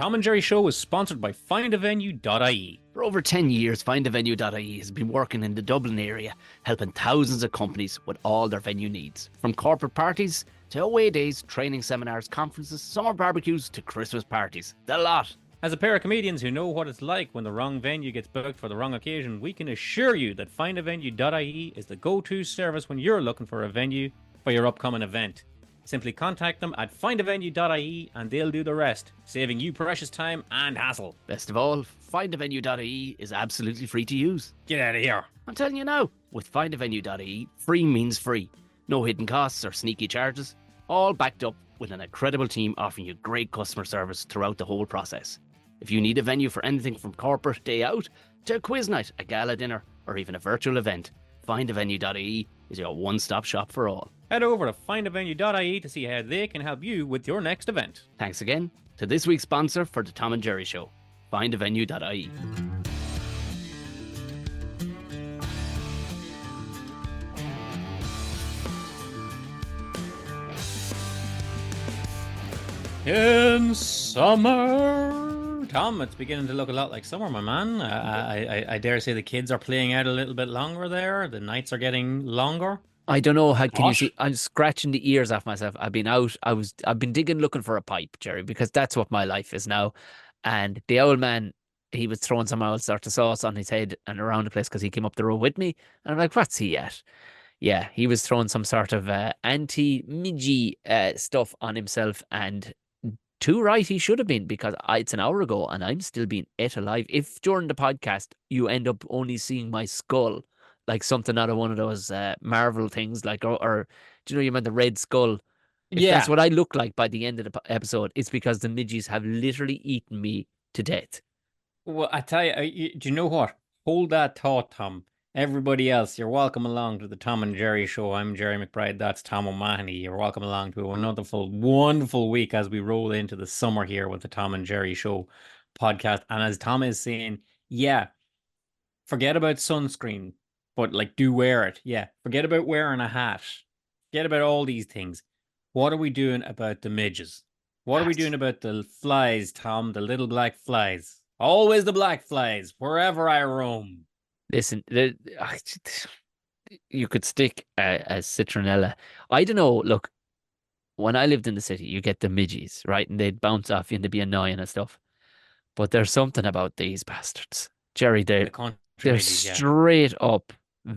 Tom and Jerry Show is sponsored by findavenue.ie. For over 10 years, findavenue.ie has been working in the Dublin area, helping thousands of companies with all their venue needs. From corporate parties to away days, training seminars, conferences, summer barbecues to Christmas parties. The lot. As a pair of comedians who know what it's like when the wrong venue gets booked for the wrong occasion, we can assure you that findavenue.ie is the go-to service when you're looking for a venue for your upcoming event. Simply contact them at findavenue.ie and they'll do the rest, saving you precious time and hassle. Best of all, findavenue.ie is absolutely free to use. Get out of here. I'm telling you now, with findavenue.ie, free means free. No hidden costs or sneaky charges, all backed up with an incredible team offering you great customer service throughout the whole process. If you need a venue for anything from corporate day out to a quiz night, a gala dinner, or even a virtual event, findavenue.ie is your one-stop shop for all. Head over to findavenue.ie to see how they can help you with your next event. Thanks again to this week's sponsor for the Tom and Jerry Show, findavenue.ie. In summer, Tom, it's beginning to look a lot like summer, my man. I dare say the kids are playing out a little bit longer there. The nights are getting longer. I don't know how can you see. I'm scratching the ears off myself. I've been out. I've been digging, looking for a pipe, Jerry, because that's what my life is now. And the old man, he was throwing some old sort of sauce on his head and around the place because he came up the road with me. And I'm like, what's he at? Yeah, he was throwing some sort of anti-midgy stuff on himself, and too right he should have been, because it's an hour ago and I'm still being ate alive. If during the podcast you end up only seeing my skull, like something out of one of those Marvel things, like, or do you know, you meant the Red Skull? If that's what I look like by the end of the episode, it's because the midges have literally eaten me to death. Well, I tell you, do you know what? Hold that thought, Tom. Everybody else, you're welcome along to the Tom and Jerry Show. I'm Jerry McBride. That's Tom O'Mahony. You're welcome along to another wonderful week as we roll into the summer here with the Tom and Jerry Show podcast. And as Tom is saying, yeah, forget about sunscreen, but like, do wear it. Yeah, forget about wearing a hat. Forget about all these things. What are we doing about the midges? What are we doing about the flies, Tom? The little black flies. Always the black flies, wherever I roam. Listen, you could stick a citronella. I don't know. Look, when I lived in the city, you get the midges, right? And they'd bounce off you and they'd be annoying and stuff. But there's something about these bastards. Jerry, they're midges, straight up,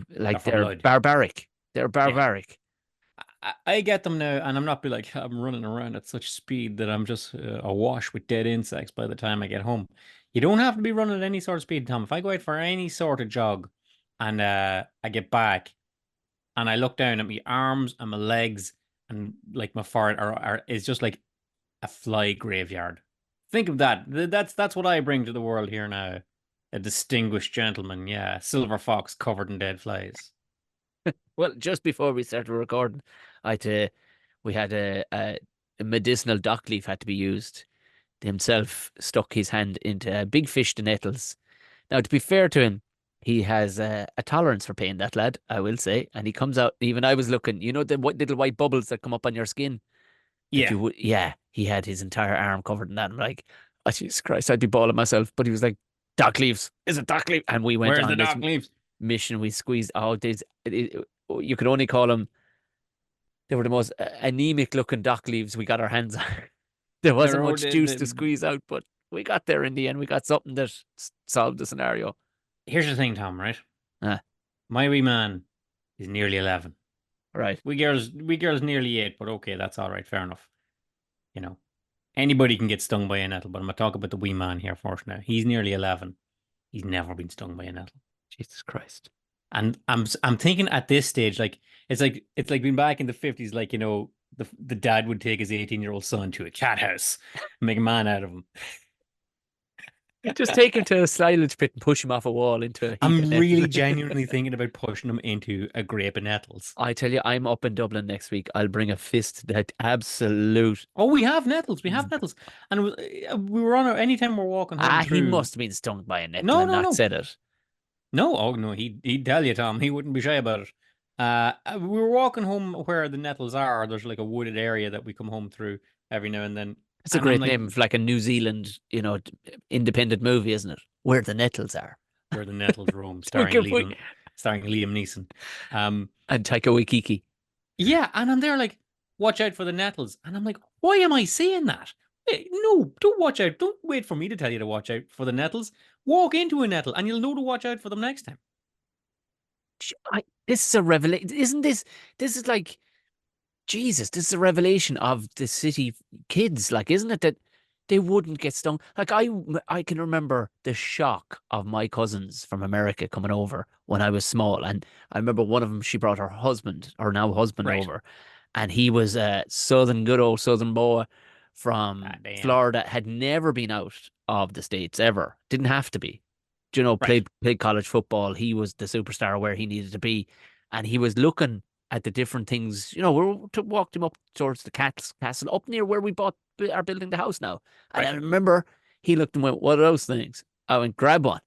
like they're barbaric. They're barbaric. Yeah. I get them now, and I'm not like, I'm running around at such speed that I'm just awash with dead insects by the time I get home. You don't have to be running at any sort of speed, Tom. If I go out for any sort of jog and I get back and I look down at my arms and my legs and like my forehead is just like a fly graveyard. Think of that. That's what I bring to the world here now. A distinguished gentleman, yeah. Silver fox covered in dead flies. Well, just before we started recording, we had a medicinal dock leaf had to be used. Himself stuck his hand into a big fish to nettles. Now, to be fair to him, he has a tolerance for pain, that lad, I will say. And he comes out, even I was looking, you know, the little white bubbles that come up on your skin? Yeah. He had his entire arm covered in that. I'm like, oh, Jesus Christ, I'd be bawling myself. But he was like, dock leaves. Is it dock leaf? And we went on this mission. We squeezed out. You could only call them, they were the most anemic looking dock leaves we got our hands on. There wasn't much juice to squeeze out, but we got there in the end. We got something that solved the scenario. Here's the thing, Tom, right? My wee man is nearly 11. Right. We girls nearly 8, but okay, that's all right. Fair enough. You know, anybody can get stung by a nettle, but I'm going to talk about the wee man here first now. He's nearly 11. He's never been stung by a nettle. Jesus Christ. And I'm thinking at this stage, like, it's like being back in the 50s, like, you know, the dad would take his 18-year-old son to a cat house and make a man out of him. Just take him to a silage pit and push him off a wall into a... I'm really genuinely thinking about pushing him into a grape of nettles. I tell you, I'm up in Dublin next week. I'll bring a fist that absolute... Oh, we have nettles. We have nettles. And we were on anytime we're walking home through... he must have been stung by a nettle and not said it. No, oh no, he'd tell you, Tom. He wouldn't be shy about it. We were walking home where the nettles are. There's like a wooded area that we come home through every now and then. It's a And I'm great like, name for like a New Zealand, independent movie, isn't it? Where the nettles are. where the nettles roam, We could put starring Liam Neeson. Um, and Taika Waititi. yeah, and I'm there like, watch out for the nettles. And I'm like, why am I saying that? No, don't watch out. Don't wait for me to tell you to watch out for the nettles. Walk into a nettle and you'll know to watch out for them next time. This is a revelation. Isn't this? This is like Jesus. This is a revelation of the city kids. Like, isn't it that they wouldn't get stung? Like I can remember the shock of my cousins from America coming over when I was small, and I remember one of them. She brought her husband, her now husband, Right. over, and he was a good old Southern boy Ah, from damn. Florida. Had never been out of the States ever. Didn't have to be. Right. Played college football. He was the superstar where he needed to be, and he was looking at the different things. Walked him up towards the castle up near where we are building the house now. And Right. I remember he looked and went, "What are those things?" I went, "Grab one."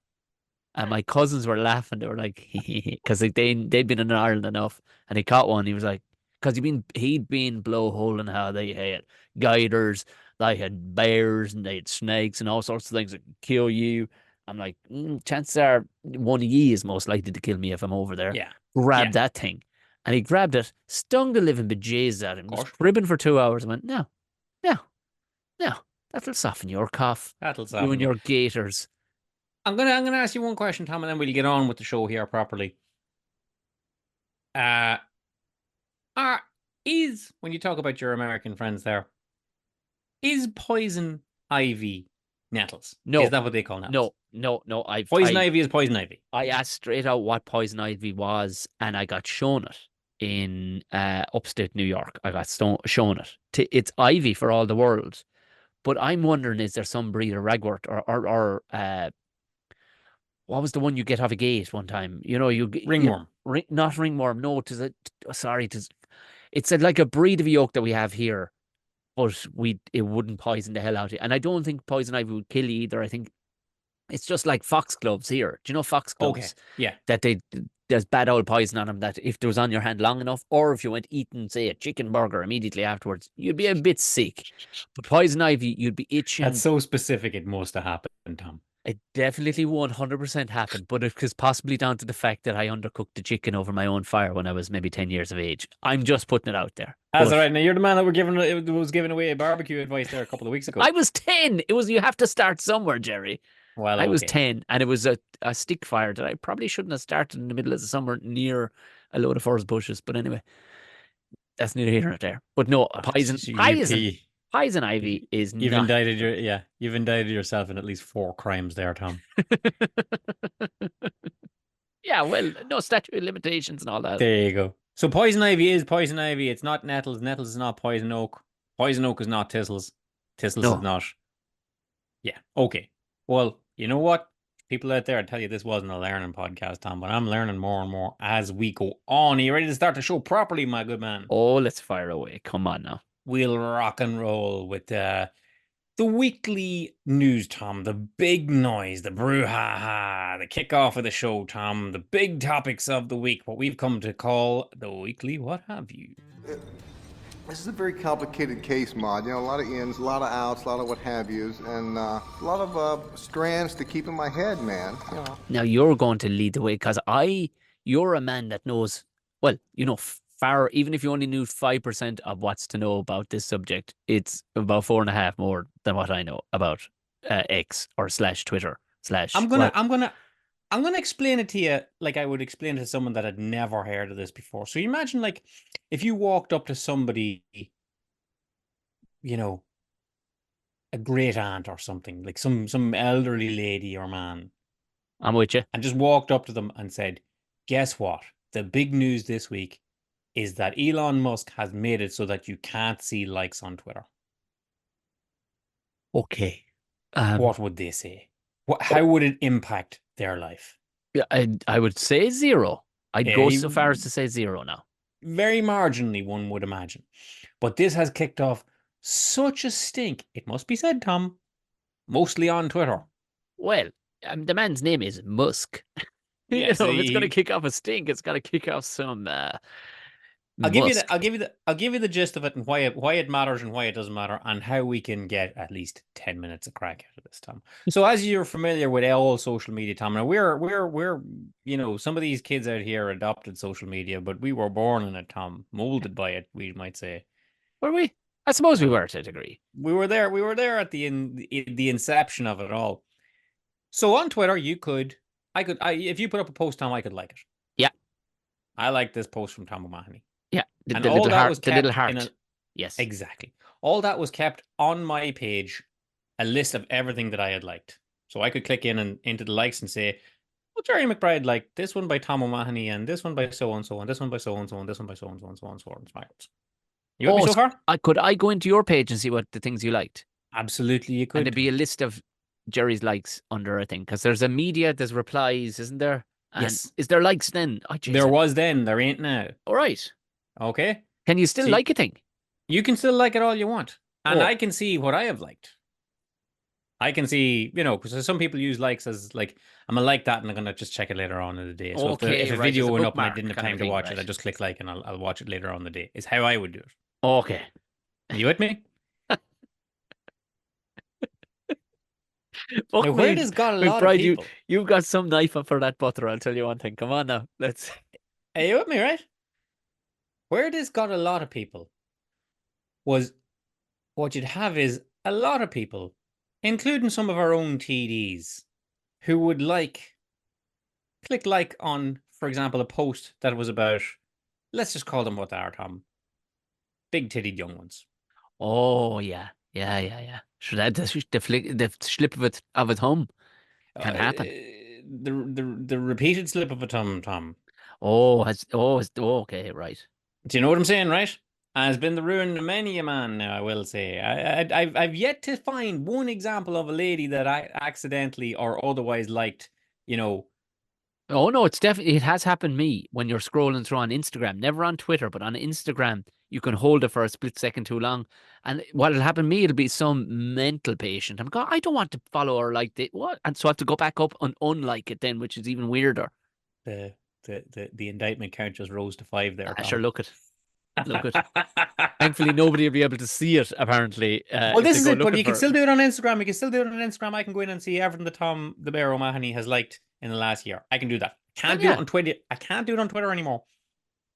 And my cousins were laughing. They were like, because they'd been in Ireland enough, and he caught one. He was like, because he'd been blowholing how they had gators, they had bears, and they had snakes and all sorts of things that could kill you. I'm like, chances are one of ye is most likely to kill me if I'm over there. Yeah. Yeah. Grab that thing, and he grabbed it, stung the living bejesus out of him, Of was course. cribbing for 2 hours. And went, no, no, no, that'll soften your cough. That'll You and soften you. your gators. I'm gonna ask you one question, Tom, and then we'll get on with the show here properly. Uh are is when you talk about your American friends there, is poison ivy nettles? Is No, that what they call nettles? no, no, no. Poison ivy is poison ivy. I asked straight out what poison ivy was, and I got shown it in upstate New York. I got shown it. It's ivy for all the world. But I'm wondering, is there some breed of ragwort or what was the one you get off a gate one time? Ringworm. Not ringworm. No, sorry, it's like a breed of yolk that we have here, but it wouldn't poison the hell out of you. And I don't think poison ivy would kill you either. I think it's just like foxgloves here. Do you know Okay. foxgloves? Yeah. That there's bad old poison on them that if it was on your hand long enough, or if you went eating, say, a chicken burger immediately afterwards, you'd be a bit sick. But poison ivy, you'd be That's itching. so specific it must have happened, Tom. It definitely 100% happened, but it was possibly down to the fact that I undercooked the chicken over my own fire when I was maybe 10 years of age. I'm just putting it out there. That's But all right. Now you're the man that was giving away barbecue advice there a couple of weeks ago. I was 10. You have to start somewhere, Jerry. Well, I was okay. 10, and it was a stick fire that I probably shouldn't have started in the middle of the summer near a load of forest bushes. But anyway, that's neither here nor there. But no, poison ivy is You've not. indicted you've indicted yourself in at least 4 crimes there, Tom. Yeah, well, no statute of limitations and all that. There you go. So poison ivy is poison ivy. It's not nettles. Nettles is not poison oak. Poison oak is not thistles. Thistles is No. not. Yeah. Okay. Well, you know what? People out there, I tell you, this wasn't a learning podcast, Tom, but I'm learning more and more as we go on. Are you ready to start the show properly, my good man? Oh, let's fire away. Come on now. We'll rock and roll with the weekly news, Tom. The big noise, the brouhaha, the kickoff of the show, Tom. The big topics of the week, what we've come to call the weekly what have you. This is a very complicated case, Maud. A lot of ins, a lot of outs, a lot of what have yous, and a lot of strands to keep in my head, man. Now you're going to lead the way because you're a man that knows, well, far, even if you only knew 5% of what's to know about this subject, it's about 4.5 more than what I know about X or slash Twitter slash. I'm gonna explain it to you like I would explain it to someone that had never heard of this before. So you imagine like if you walked up to somebody, a great aunt or something, like some elderly lady or man, I'm with you. and just walked up to them and said, "Guess what? The big news this week is that Elon Musk has made it so that you can't see likes on Twitter." Okay. What would they say? How would it impact their life? Yeah, I would say zero. I'd go so far as Eh, to say zero now. Very marginally, one would imagine. But this has kicked off such a stink. It must be said, Tom, mostly on Twitter. Well, the man's name is Musk. Yes, If it's going to kick off a stink, it's got to kick off some Musk. I'll give you the gist of it and why it matters and why it doesn't matter and how we can get at least 10 minutes of crack out of this, Tom. So as you're familiar with all social media, Tom, now we're some of these kids out here adopted social media, but we were born in it, Tom, molded by it, we might say. Were we? I suppose we Well, were to a degree. we were there at the inception of it all. So on Twitter, if you put up a post, Tom, I could like it. Yeah. I like this post from Tom O'Mahony. Yeah. And The all little that heart. was The little kept heart. Yes. exactly. All that was kept on my page, a list of everything that I had liked. So I could click in and into the likes and say, well, Jerry McBride liked this one by Tom O'Mahony and this one by so and so and this one by so and so and this one by so and so and so and so on. You with me so far? I go into your page and see what the things you liked? Absolutely, you could. And there'd be a list of Jerry's likes under a thing because there's a media, there's replies, isn't there? And yes. Is there likes then? Oh, there was then, there ain't now. All right. Okay. Can you still like a thing? You can still like it all you want. And I can see what I have liked. I can see, because some people use likes as like, I'm going to like that and I'm going to just check it later on in the day. So if a video went up and I didn't have time to watch it, I just click like and I'll watch it later on in the day. Is how I would do it. Okay. Are you with me? Now, where does got a lot of people? You've got some knife up for that butter, I'll tell you one thing. Come on now. Let's. Are you with me, right? Where this got a lot of people was what you'd have is a lot of people, including some of our own TDs, who would click like on, for example, a post that was about, let's just call them what they are, Tom. Big titted young ones. Oh, yeah. Sure, the slip of a thumb can happen. The repeated slip of a thumb, Tom. Okay, right. Do you know what I'm saying, right? Has been the ruin of many a man now, I will say. I've yet to find one example of a lady that I accidentally or otherwise liked, Oh no, it has happened to me when you're scrolling through on Instagram, never on Twitter, but on Instagram, you can hold it for a split second too long. And what'll happen to me, it'll be some mental patient. I'm going, I don't want to follow or like it. What? And so I have to go back up and unlike it then, which is even weirder. The indictment count just rose to 5 there. Sure, look it. Thankfully, nobody will be able to see it, apparently. Well, this is it, but you can still do it on Instagram. You can still do it on Instagram. I can go in and see everything that Tom the Bear O'Mahony has liked in the last year. I can do that. Can't do it on Twitter. I can't do it on Twitter anymore.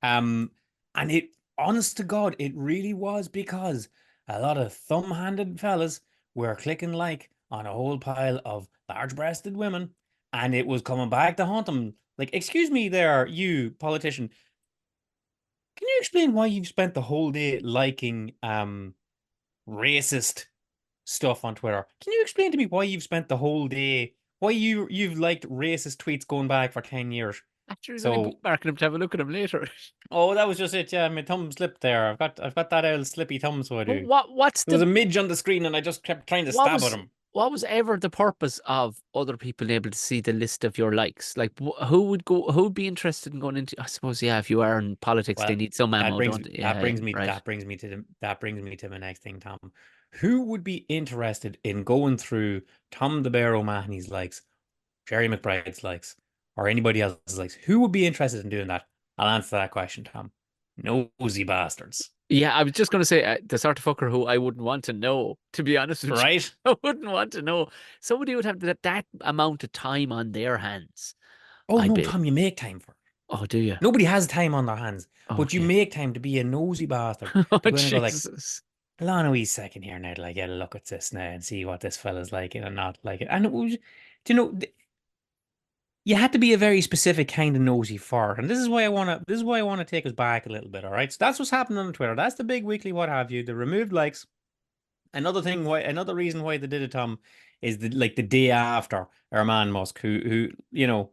And it, honest to God, it really was because a lot of thumb-handed fellas were clicking like on a whole pile of large-breasted women, and it was coming back to haunt them. Like, excuse me there, you politician. Can you explain why you've spent the whole day liking racist stuff on Twitter? Can you explain to me why you've spent the whole day, why you've liked racist tweets going back for 10 years? Actually, so bookmarking them to have a look at them later. Oh, that was just it. Yeah, my thumb slipped there. I've got that old slippy thumb, so I do. There was a midge on the screen, and I just kept trying to stab at him. What was ever the purpose of other people able to see the list of your likes? Like, who would be interested in going into? I suppose, yeah, if you are in politics, they need some ammo. That brings me to my next thing, Tom. Who would be interested in going through Tom the Bear O'Mahony's likes, Jerry McBride's likes, or anybody else's likes? Who would be interested in doing that? I'll answer that question, Tom. Nosy bastards. Yeah, I was just going to say the sort of fucker who I wouldn't want to know, to be honest with you. Right? I wouldn't want to know. Somebody would have that amount of time on their hands. Oh, no, Tom, you make time for it. Oh, do you? Nobody has time on their hands, but you make time to be a nosy bastard. Oh, Jesus. Go like, hold on a wee second here now till I get a look at this now and see what this fella's like and not like it. And it was, you had to be a very specific kind of nosy for it. And this is why I want to take us back a little bit. All right. So that's what's happening on Twitter. That's the big weekly, what have you, the removed likes. Another reason why they did it, Tom, is the day after our man Musk, who, to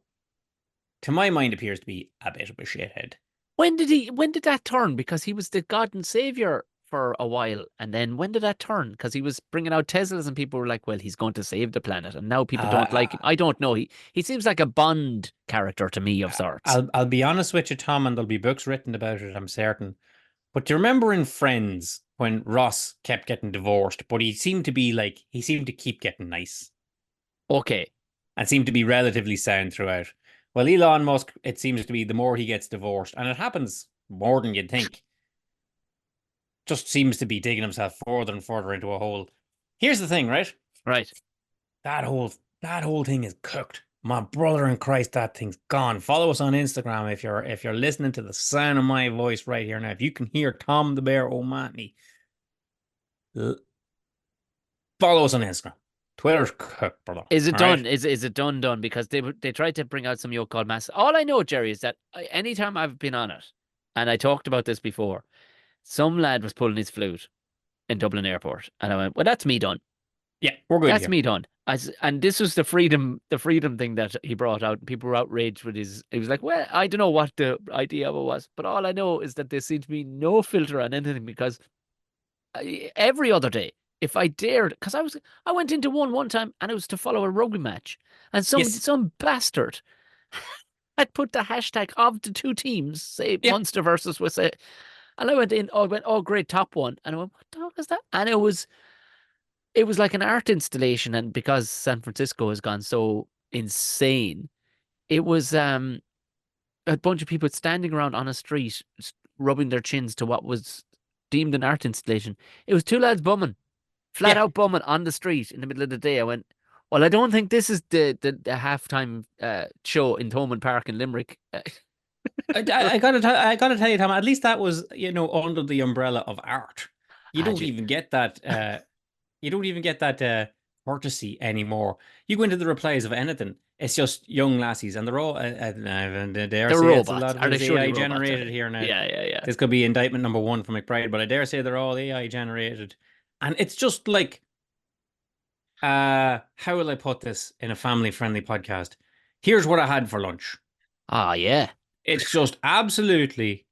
my mind appears to be a bit of a shithead. When did that turn? Because he was the God and Savior for a while. And then when did that turn? Because he was bringing out Teslas and people were like, well, he's going to save the planet. And now people don't like him. I don't know. He seems like a Bond character to me of sorts. I'll be honest with you, Tom, and there'll be books written about it, I'm certain. But do you remember in Friends when Ross kept getting divorced, but he seemed to keep getting nice. Okay. And seemed to be relatively sound throughout. Well, Elon Musk, it seems to be the more he gets divorced, and it happens more than you'd think. Just seems to be digging himself further and further into a hole. Here's the thing, right? Right. That whole thing is cooked. My brother in Christ, that thing's gone. Follow us on Instagram if you're listening to the sound of my voice right here now. If you can hear Tom the Bear O'Mahony, follow us on Instagram. Twitter's cooked, brother. Is it All done? right? Is it done? Because they tried to bring out some yoke called mass. All I know, Jerry, is that anytime I've been on it, and I talked about this before, some lad was pulling his flute in Dublin Airport, and I went, "Well, that's me done. Yeah, we're good That's here. me done." And this was the freedom thing that he brought out. People were outraged with his. He was like, "Well, I don't know what the idea of it was, but all I know is that there seems to be no filter on anything because every other day, if I dared, because I went into one time and it was to follow a rugby match, and Yes. some bastard had put the hashtag of the two teams, say Yeah. Munster versus was it, and I went in, oh great, top one, and I went, what the hell is that? And it was like an art installation, and because San Francisco has gone so insane, it was a bunch of people standing around on a street, rubbing their chins to what was deemed an art installation. It was two lads bumming, flat Yeah. out bumming on the street in the middle of the day. I went, well, I don't think this is the halftime show in Thomond Park in Limerick. I gotta tell you, Tom, at least that was, under the umbrella of art. You don't even get that you don't even get that courtesy anymore. You go into the replies of anything, it's just young lassies, and they're all and I dare They're say it's a robots. lot of Are it they is surely AI robots? Are generated they? here now. Yeah, yeah, yeah. This could be indictment number one for McBride, but I dare say they're all AI generated. And it's just like how will I put this in a family friendly podcast? Here's what I had for lunch. Ah, yeah. It's just absolutely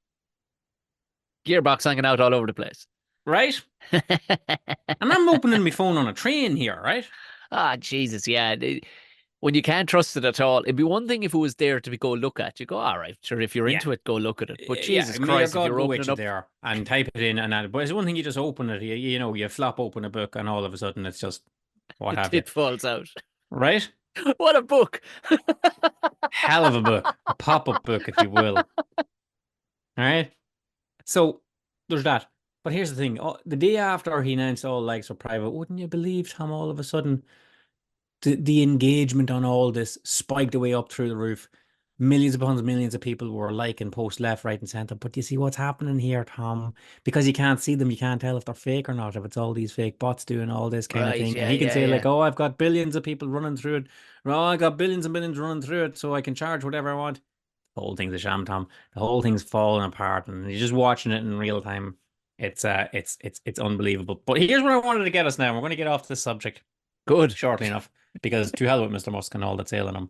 Gearbox hanging out all over the place. right. And I'm opening my phone on a train here, right? Ah, Jesus, yeah. When you can't trust it at all, it'd be one thing if it was there to go look at. You go, all right, sure. If you're Yeah. into it, go look at it. But Yeah, Jesus may your Christ, if God you're go with opening you up, there and type it in, but it's one thing you just open it, you flop open a book and all of a sudden it's just what have you, it falls out. right? What a book! Hell of a book, a pop-up book, if you will. All right. So there's that. But here's the thing: the day after he announced all likes were private, wouldn't you believe, Tom? All of a sudden, the engagement on all this spiked away up through the roof. Millions upon millions of people were liking posts left, right, and center. But you see what's happening here, Tom? Because you can't see them, you can't tell if they're fake or not, if it's all these fake bots doing all this kind of Right? thing. And Yeah, he can yeah, say, yeah. like, oh, I've got billions of people running through it. Oh, I got billions and billions running through it, so I can charge whatever I want. The whole thing's a sham, Tom. The whole thing's falling apart, and you're just watching it in real time. It's unbelievable. But here's where I wanted to get us now. We're going to get off this subject Good. shortly enough because to hell with Mr. Musk and all that's ailing him.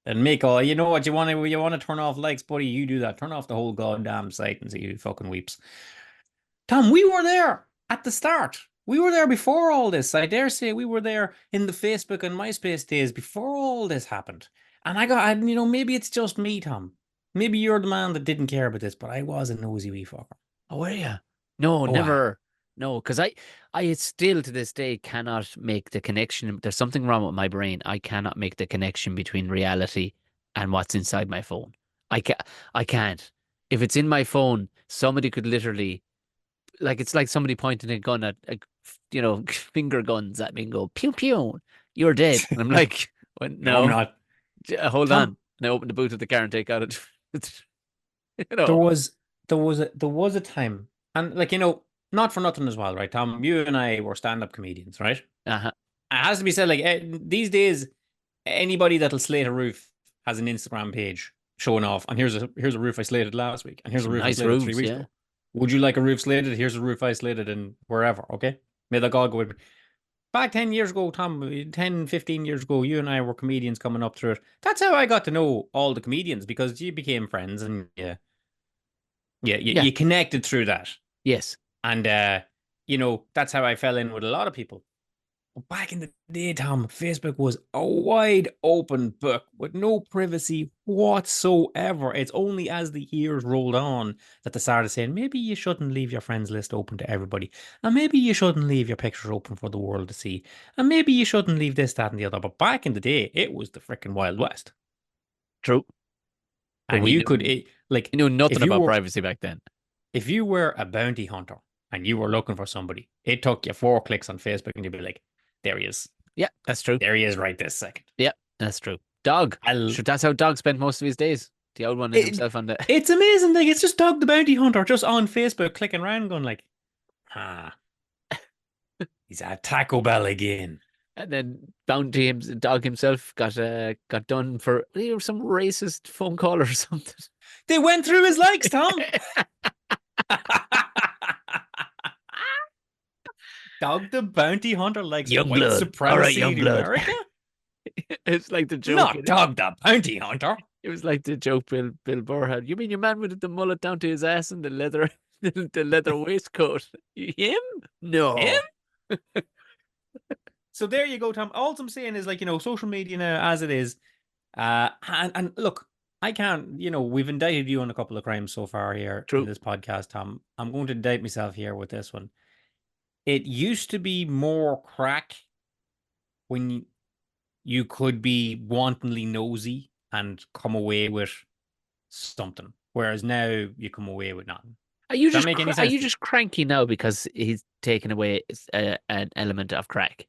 And make all you know what you want to turn off likes, buddy. You do that. Turn off the whole goddamn site and see who fucking weeps. Tom, we were there at the start. We were there before all this. I dare say we were there in the Facebook and MySpace days before all this happened. And maybe it's just me, Tom. Maybe you're the man that didn't care about this, but I was a nosy wee fucker. Oh, were you? No, Oh, never. No, because I still to this day cannot make the connection. There's something wrong with my brain. I cannot make the connection between reality and what's inside my phone. I can't. If it's in my phone, somebody could literally, like, it's like somebody pointing a gun at, finger guns at me and go, pew, pew, you're dead. And I'm like, well, no, I'm no, not. hold Tom, on. And I open the boot of the car and take out it. there was there was a time, and not for nothing as well, right, Tom? You and I were stand-up comedians, right? Uh-huh. It has to be said, like these days, anybody that'll slate a roof has an Instagram page showing off. And here's a roof I slated last week, and here's a Some roof I nice slated three roofs, weeks yeah. ago. Would you like a roof slated? Here's a roof I slated in wherever. Okay, may the God go with me. Back 10 years ago, Tom, 10, 15 years ago, you and I were comedians coming up through it. That's how I got to know all the comedians because you became friends and Yeah. you connected through that. Yes. And, that's how I fell in with a lot of people. But back in the day, Tom, Facebook was a wide open book with no privacy whatsoever. It's only as the years rolled on that they started saying, maybe you shouldn't leave your friends list open to everybody. And maybe you shouldn't leave your pictures open for the world to see. And maybe you shouldn't leave this, that, and the other. But back in the day, it was the freaking Wild West. True. But And we you could, knew. Like, You knew nothing if you about were privacy back then. if you were a bounty hunter and you were looking for somebody, it took you 4 clicks on Facebook and you'd be like, there he is. Yeah, that's true. There he is right this second. Yeah, that's true. Dog. Sure, that's how Dog spent most of his days. The old one is himself on the. It's amazing. Like, it's just Dog the Bounty Hunter just on Facebook clicking around going like, he's at Taco Bell again. And then Dog himself got done for some racist phone call or something. They went through his likes, Tom. Dog the Bounty Hunter likes white supremacy in America. It's like the joke. Not Dog the Bounty Hunter. It was like the joke Bill Burr had. You mean your man with the mullet down to his ass and the leather the leather waistcoat? Him? No. Him? So there you go, Tom. All I'm saying is, like, social media now as it is. And look, I can't, we've indicted you on a couple of crimes so far here in this podcast, Tom. I'm going to indict myself here with this one. It used to be more crack when you could be wantonly nosy and come away with something, whereas now you come away with nothing. Are you just cranky now because he's taken away an element of crack?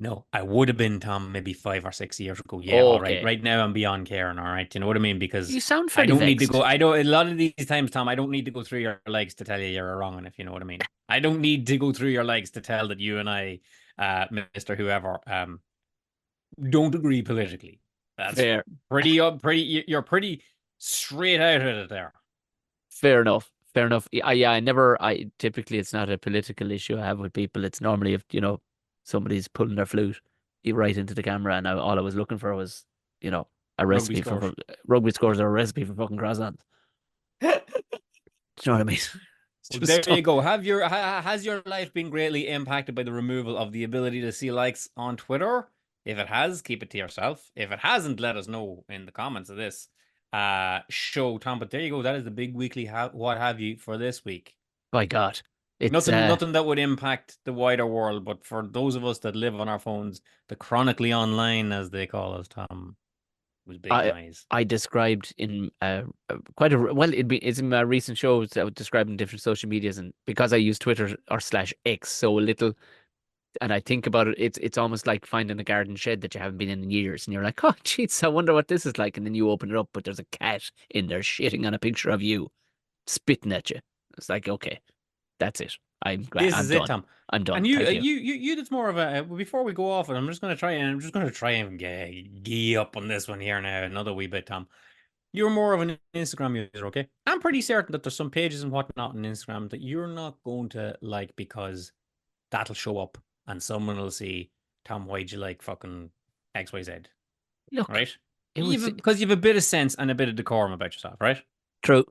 No, I would have been, Tom, maybe 5 or 6 years ago. Yeah, all right. Right now I'm beyond caring, all right. You know what I mean? Because you sound fairly need to go. A lot of these times, Tom, I don't need to go through your legs to tell you you're wrong, and if you know what I mean. I don't need to go through your legs to tell that you and I, Mr. Whoever, don't agree politically. That's fair. You're pretty straight out of it there. Fair enough. I typically, it's not a political issue I have with people. It's normally if, somebody's pulling their flute right into the camera, and all I was looking for was, a recipe for rugby scores or a recipe for fucking croissants. Do you know what I mean? Well, there you go. Has your life been greatly impacted by the removal of the ability to see likes on Twitter? If it has, keep it to yourself. If it hasn't, let us know in the comments of this show, Tom. But there you go. That is the big weekly what have you for this week. My God. It's nothing that would impact the wider world, but for those of us that live on our phones, the chronically online, as they call us, Tom, was big noise. I described in it's in my recent shows that I was describing different social medias, and because I use Twitter or /X so little, and I think about it, it's almost like finding a garden shed that you haven't been in years, and you're like, oh, jeez, I wonder what this is like, and then you open it up, but there's a cat in there shitting on a picture of you, spitting at you. It's like, okay. That's it. I'm glad. This is it, Tom. I'm done. And you did more of a. Before we go off, and I'm just going to try and gee up on this one here now. Another wee bit, Tom. You're more of an Instagram user, okay? I'm pretty certain that there's some pages and whatnot on Instagram that you're not going to like because that'll show up and someone will see, Tom, why'd you like fucking XYZ? Look, right? Because you have a bit of sense and a bit of decorum about yourself, right? True.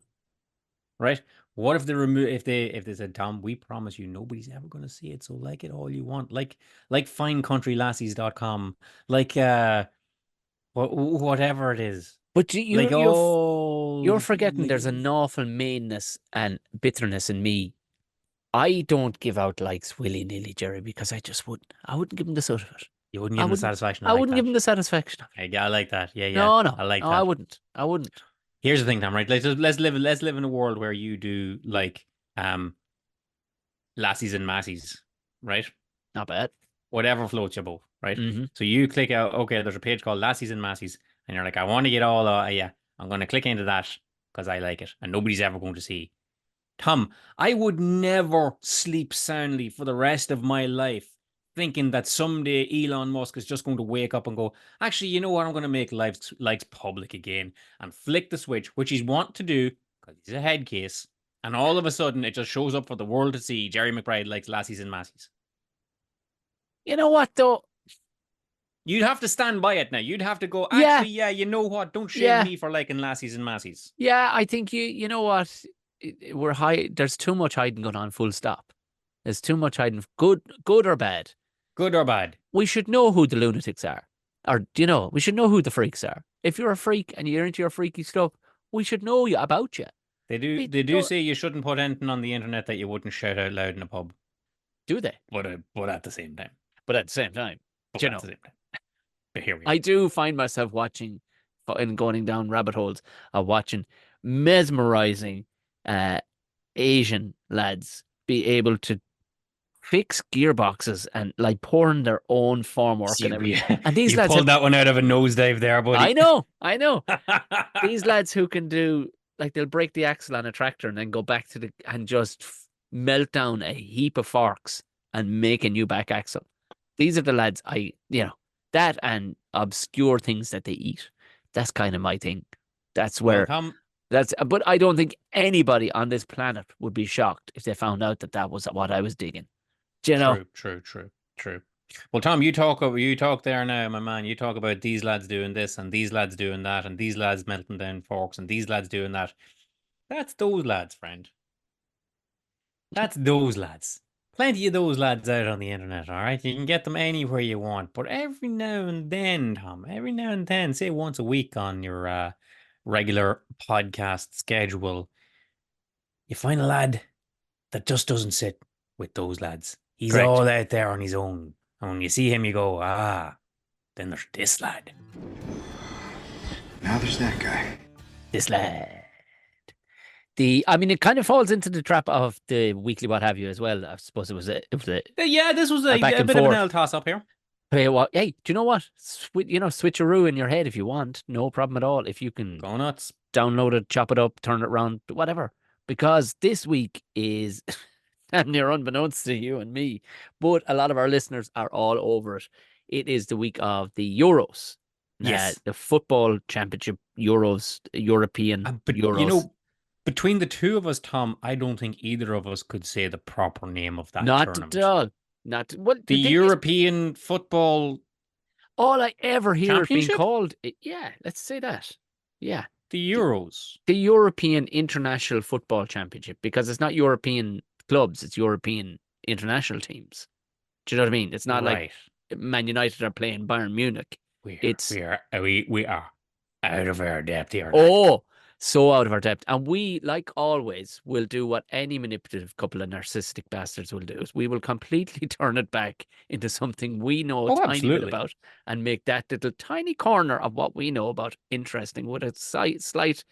Right? What if they said, Tom, we promise you nobody's ever going to see it, so like it all you want, like finecountrylassies.com, like whatever it is. But you're forgetting there's an awful meanness and bitterness in me. I don't give out likes willy-nilly, Jerry, because I wouldn't give them the sort of it. You wouldn't give them the satisfaction. I wouldn't give them the satisfaction. I like that. Yeah. No. I like that. I wouldn't. Here's the thing, Tom, right? Let's live in a world where you do like lassies and massies, right? Not bad. Whatever floats your boat, right? Mm-hmm. So you click out, okay, there's a page called Lassies and Massies, and you're like, I want to get all I'm going to click into that because I like it, and nobody's ever going to see. Tom, I would never sleep soundly for the rest of my life thinking that someday Elon Musk is just going to wake up and go, actually, you know what? I'm going to make likes public again and flick the switch, which he's want to do because he's a head case. And all of a sudden, it just shows up for the world to see. Jerry McBride likes lassies and massies. You know what, though? You'd have to stand by it now. You'd have to go, actually, you know what? Don't shame me for liking lassies and massies. Yeah, I think you know what? There's too much hiding going on, full stop. There's too much hiding, good or bad. Good or bad. We should know who the lunatics are. Or, we should know who the freaks are. If you're a freak and you're into your freaky stuff, we should know about you. They do say you shouldn't put anything on the internet that you wouldn't shout out loud in a pub. Do they? But at the same time. But here we are. I do find myself watching and going down rabbit holes of watching mesmerizing Asian lads be able to fix gearboxes and like pouring their own formwork and See, everything. And these you lads pulled have, that one out of a nosedive there, buddy. I know. These lads who can do like they'll break the axle on a tractor and then go back to the and just melt down a heap of forks and make a new back axle. These are the lads that and obscure things that they eat. That's kind of my thing. That's Well, where Tom, but I don't think anybody on this planet would be shocked if they found out that that was what I was digging. Do you know? true. Well, Tom, you talk there now, my man. You talk about these lads doing this and these lads doing that and these lads melting down forks and these lads doing that. That's those lads, friend. That's those lads. Plenty of those lads out on the internet, all right? You can get them anywhere you want. But every now and then, Tom, every now and then, say once a week on your regular podcast schedule, you find a lad that just doesn't sit with those lads. He's Correct. all out there on his own. And when you see him, you go, then there's this lad. Now there's that guy. This lad. I mean, it kind of falls into the trap of the weekly what have you as well. I suppose it was a Yeah, this was a back bit and of an forth. L toss up here. Hey, do you know what? Switcheroo in your head if you want. No problem at all. If you can Go nuts. download it, chop it up, turn it around, whatever. Because this week is, and near unbeknownst to you and me, but a lot of our listeners are all over it. It is the week of the Euros. Yes. The football championship Euros, European But Euros. between the two of us, Tom, I don't think either of us could say the proper name of that Not tournament. at all. Not well. The European Football All I ever hear it being Championship? called, yeah, let's say that. Yeah. The Euros. The European International Football Championship, because it's not European clubs, it's European international teams. Do you know what I mean? It's not like Man United are playing Bayern Munich. We are out of our depth here. Oh, so out of our depth. And we, like always, will do what any manipulative couple of narcissistic bastards will do. Is we will completely turn it back into something we know a tiny bit about and make that little tiny corner of what we know about interesting with a slight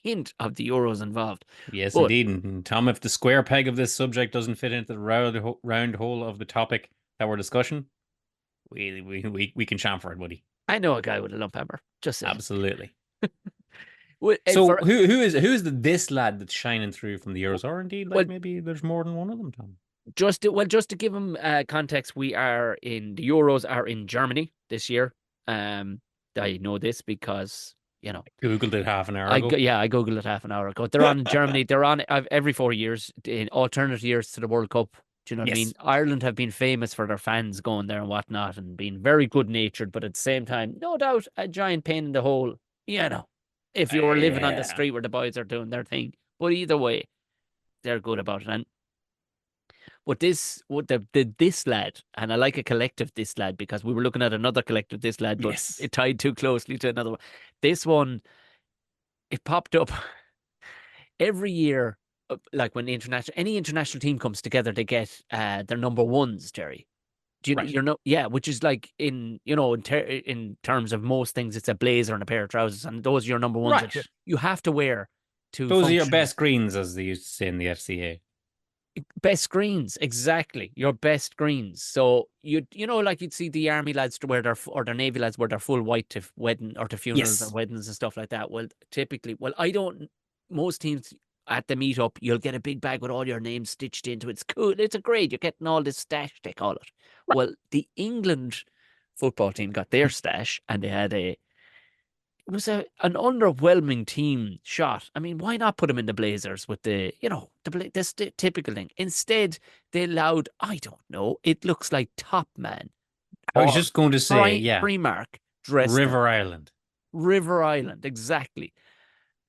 hint of the Euros involved. Yes, indeed. And Tom, if the square peg of this subject doesn't fit into the round hole of the topic that we're discussing, we can chamfer it, buddy. I know a guy with a lump hammer. Just saying. Absolutely. So who is this lad that's shining through from the Euros? Or indeed, maybe there's more than one of them, Tom. Just to give him context, the Euros are in Germany this year. I know this because I googled it half an hour ago. I googled it half an hour ago. They're on Germany. They're on every 4 years in alternate years to the World Cup. Do you know what I mean? Ireland have been famous for their fans going there and whatnot and being very good natured, but at the same time, no doubt, a giant pain in the hole. If you were living on the street where the boys are doing their thing. But either way, they're good about it. But this lad, and I like a collective this lad because we were looking at another collective this lad, but it tied too closely to another one. This one, it popped up every year, like when any international team comes together, they get their number ones, Jerry. Which is like in terms of most things, it's a blazer and a pair of trousers, and those are your number ones that you have to wear to. Those are your best greens, as they used to say in the FCA. Best greens, exactly. Your best greens. So like you'd see the army lads to wear their navy lads wear their full white to wedding or to funerals and weddings and stuff like that. Well, typically, most teams at the meetup, you'll get a big bag with all your names stitched into it. It's cool. It's a great. You're getting all this stash, they call it. Right. Well, the England football team got their stash, and they had it was an underwhelming team shot. I mean, why not put them in the Blazers with the typical thing? Instead, they allowed, I don't know, it looks like Top Man. I was just going to say, Primark dress. River Island. River Island, exactly.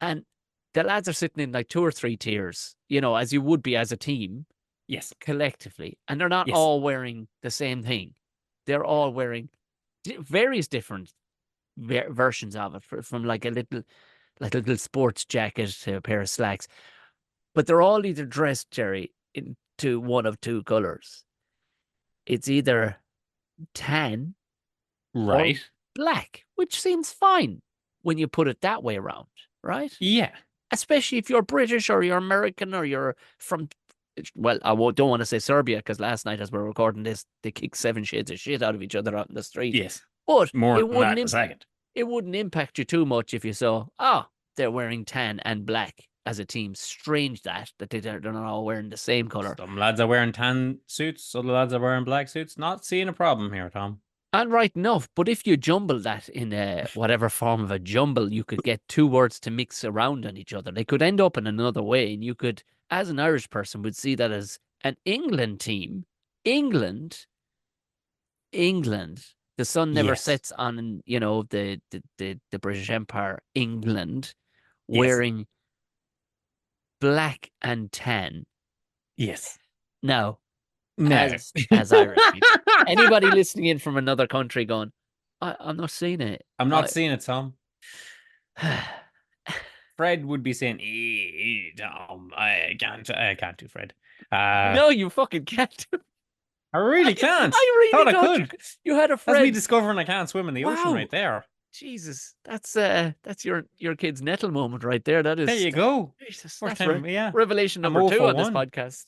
And the lads are sitting in like 2 or 3 tiers, as you would be as a team. Yes. Collectively. And they're not all wearing the same thing. They're all wearing various different versions of it, from like a little sports jacket to a pair of slacks. But they're all either dressed, Jerry, into one of 2 colors. It's either tan or black, which seems fine when you put it that way around, right? Yeah. especially if you're British or you're American or you're from, well, don't want to say Serbia because last night as we're recording this, they kicked 7 shades of shit out of each other out in the street. Yes. But More than that in a second. it wouldn't impact you too much if you saw, they're wearing tan and black as a team. Strange that they're not all wearing the same color. Some lads are wearing tan suits, other lads are wearing black suits. Not seeing a problem here, Tom. And right enough, but if you jumble that in whatever form of a jumble, you could get 2 words to mix around on each other. They could end up in another way, and you could, as an Irish person, would see that as an England team. England. The sun never sets on, the British Empire. England, wearing black and tan. Yes. Now, No. as Irish people. Anybody listening in from another country going, I'm not seeing it. I'm not seeing it, Tom. Fred would be saying, Tom, I can't do Fred. No, you fucking can't. I really can't. I really thought don't. I could. You had a Fred. That's me discovering I can't swim in the ocean right there. Jesus, that's your kid's nettle moment right there. That is. There you go. Jesus, First that's time, yeah. Revelation I'm number 2 on this 1. podcast.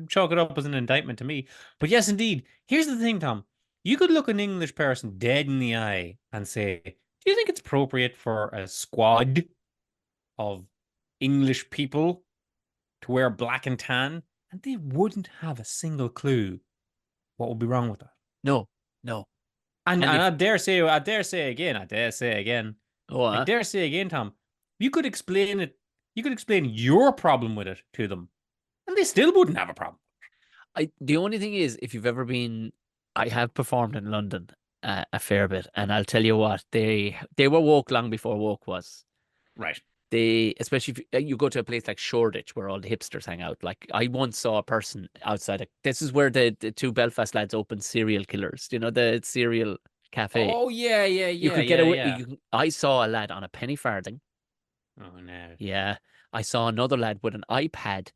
Chalk it up as an indictment to me. But yes, indeed. Here's the thing, Tom. You could look an English person dead in the eye and say, do you think it's appropriate for a squad of English people to wear black and tan? And they wouldn't have a single clue what would be wrong with that. No. And I dare say again, I dare say again, Tom, you could explain it. You could explain your problem with it to them, and they still wouldn't have a problem. The only thing is, if you've ever been, I have performed in London a fair bit, and I'll tell you what, they were woke long before woke was. Right. Especially if you go to a place like Shoreditch where all the hipsters hang out. Like I once saw a person outside. This is where the 2 Belfast lads opened Serial Killers. You know, the cereal cafe. Oh yeah. You could get away. I saw a lad on a penny farthing. Oh no. Yeah, I saw another lad with an iPad.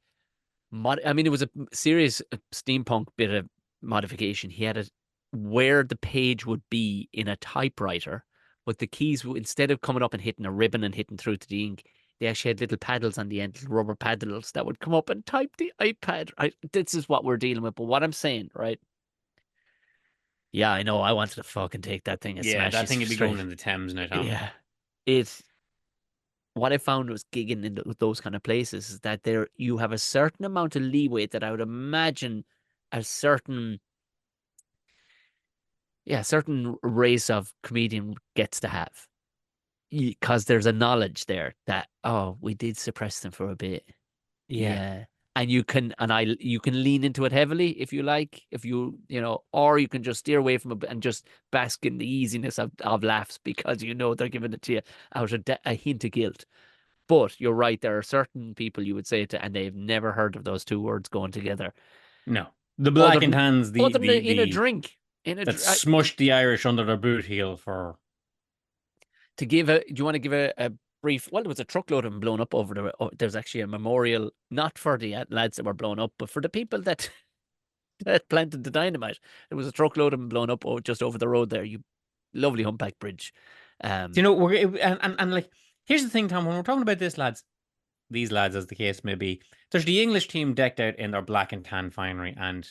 It was a serious steampunk bit of modification. He had where the page would be in a typewriter. But the keys, instead of coming up and hitting a ribbon and hitting through to the ink, they actually had little paddles on the end, little rubber paddles that would come up and type the iPad. This is what we're dealing with. But what I'm saying, right? Yeah, I know. I wanted to fucking take that thing and smash that thing would be straight. going in the Thames now, Tom. Yeah. What I found was gigging in those kind of places is that you have a certain amount of leeway that I would imagine a certain race of comedian gets to have, because there's a knowledge there that, we did suppress them for a bit. Yeah. And you can lean into it heavily if you like, or you can just steer away from it and just bask in the easiness of laughs because they're giving it to you out of a hint of guilt. But you're right, there are certain people you would say it to, and they've never heard of those 2 words going together. No, the black and tans, in a drink. Smushed the Irish under their boot heel for. Do you want to give a brief? Well, there was a truckload of them blown up over there. There's actually a memorial, not for the lads that were blown up, but for the people that planted the dynamite. There was a truckload of them blown up just over the road there. You lovely humpback bridge. Here's the thing, Tom. When we're talking about these lads, as the case may be, there's the English team decked out in their black and tan finery, and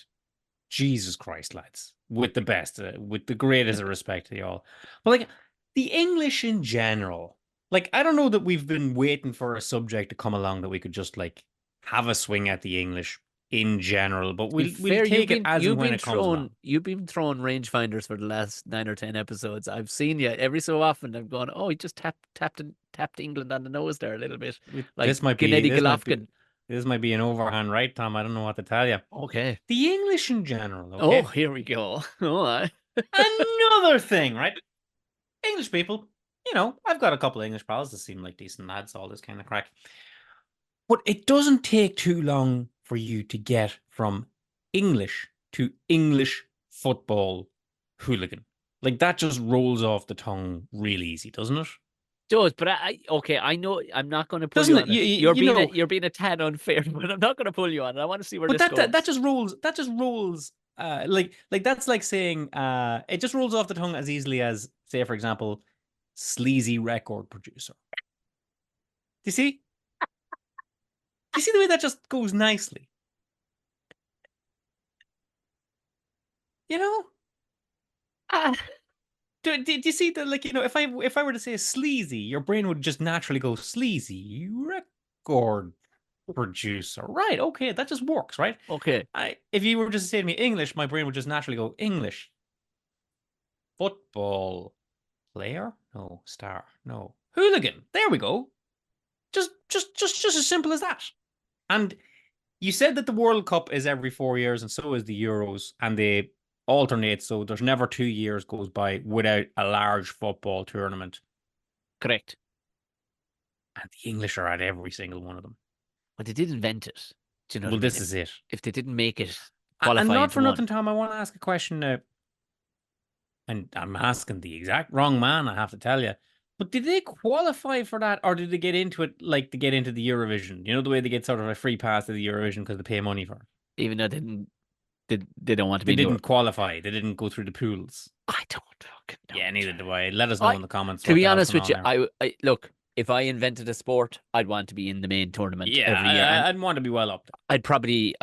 Jesus Christ, lads, with the best, with the greatest of respect to you all. But the English in general, I don't know that we've been waiting for a subject to come along that we could just have a swing at the English in general, but we'll take it as and when it comes along. You've been throwing rangefinders for the last 9 or 10 episodes. I've seen you every so often. I'm going, he just tapped England on the nose there a little bit. This might be an overhand right, Tom. I don't know what to tell you. Okay. The English in general. Okay? Oh, here we go. Oh, another thing, right? English people, I've got a couple of English pals that seem like decent lads, all this kind of crack. But it doesn't take too long for you to get from English to English football hooligan. That just rolls off the tongue real easy, doesn't it? Does, but I know I'm not going to pull you on it. You're being a tad unfair, but I'm not going to pull you on it. I want to see where this goes. That just rolls. That's like saying it just rolls off the tongue as easily as, say, for example, sleazy record producer. you see? Do you see the way that just goes nicely? You know? Ah, Do you see that? Like, if I were to say sleazy, your brain would just naturally go sleazy record producer. Right? Okay, that just works, right? okay. If you were just to say to me English, my brain would just naturally go English. Football player? No. Star? No. Hooligan. There we go. Just as simple as that. And you said that the World Cup is every 4 years, and so is the Euros, and they alternate. So there's never 2 years goes by without a large football tournament. Correct. And the English are at every single one of them. But they did invent it. Do you know Well, what I mean? this is it. If they didn't make it And qualify not into for nothing, one, Tom, I want to ask a question now. And I'm asking the exact wrong man, I have to tell you. But did they qualify for that, or did they get into it like to get into the Eurovision? You know the way they get sort of a free pass to the Eurovision because they pay money for it. even though they don't want to They be in didn't Europe. qualify. They didn't go through the pools. I don't fucking know. Yeah, neither do I. Let us know in the comments To what be the hell's honest going with on you, there. I look, if I invented a sport, I'd want to be in the main tournament Yeah, every year. And I'd want to be well up there.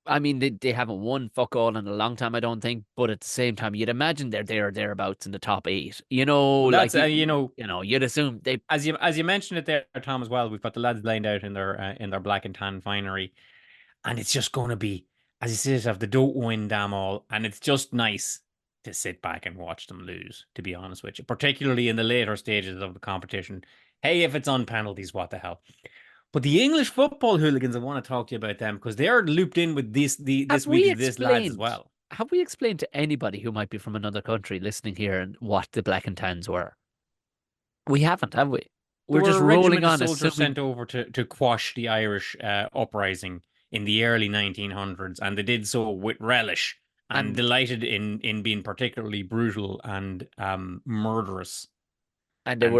I mean, they haven't won fuck all in a long time, I don't think. But at the same time, you'd imagine they're there or thereabouts in the top 8. You know, Well, like that's you'd assume they. as you mentioned it there, Tom, as well. We've got the lads lined out in their black and tan finery, and it's just going to be, as you say yourself, they don't win damn all, and it's just nice to sit back and watch them lose. To be honest with you, particularly in the later stages of the competition. Hey, if it's on penalties, what the hell? But the English football hooligans, I want to talk to you about them because they're looped in with this Have week we this lads as explained? well. Have we explained to anybody who might be from another country listening here and what the black and tans were? We haven't, have we? There We're were just a rolling regiment of on, soldiers assuming. sent over to quash the Irish uprising in the early 1900s, and they did so with relish and And delighted in being particularly brutal and murderous. and And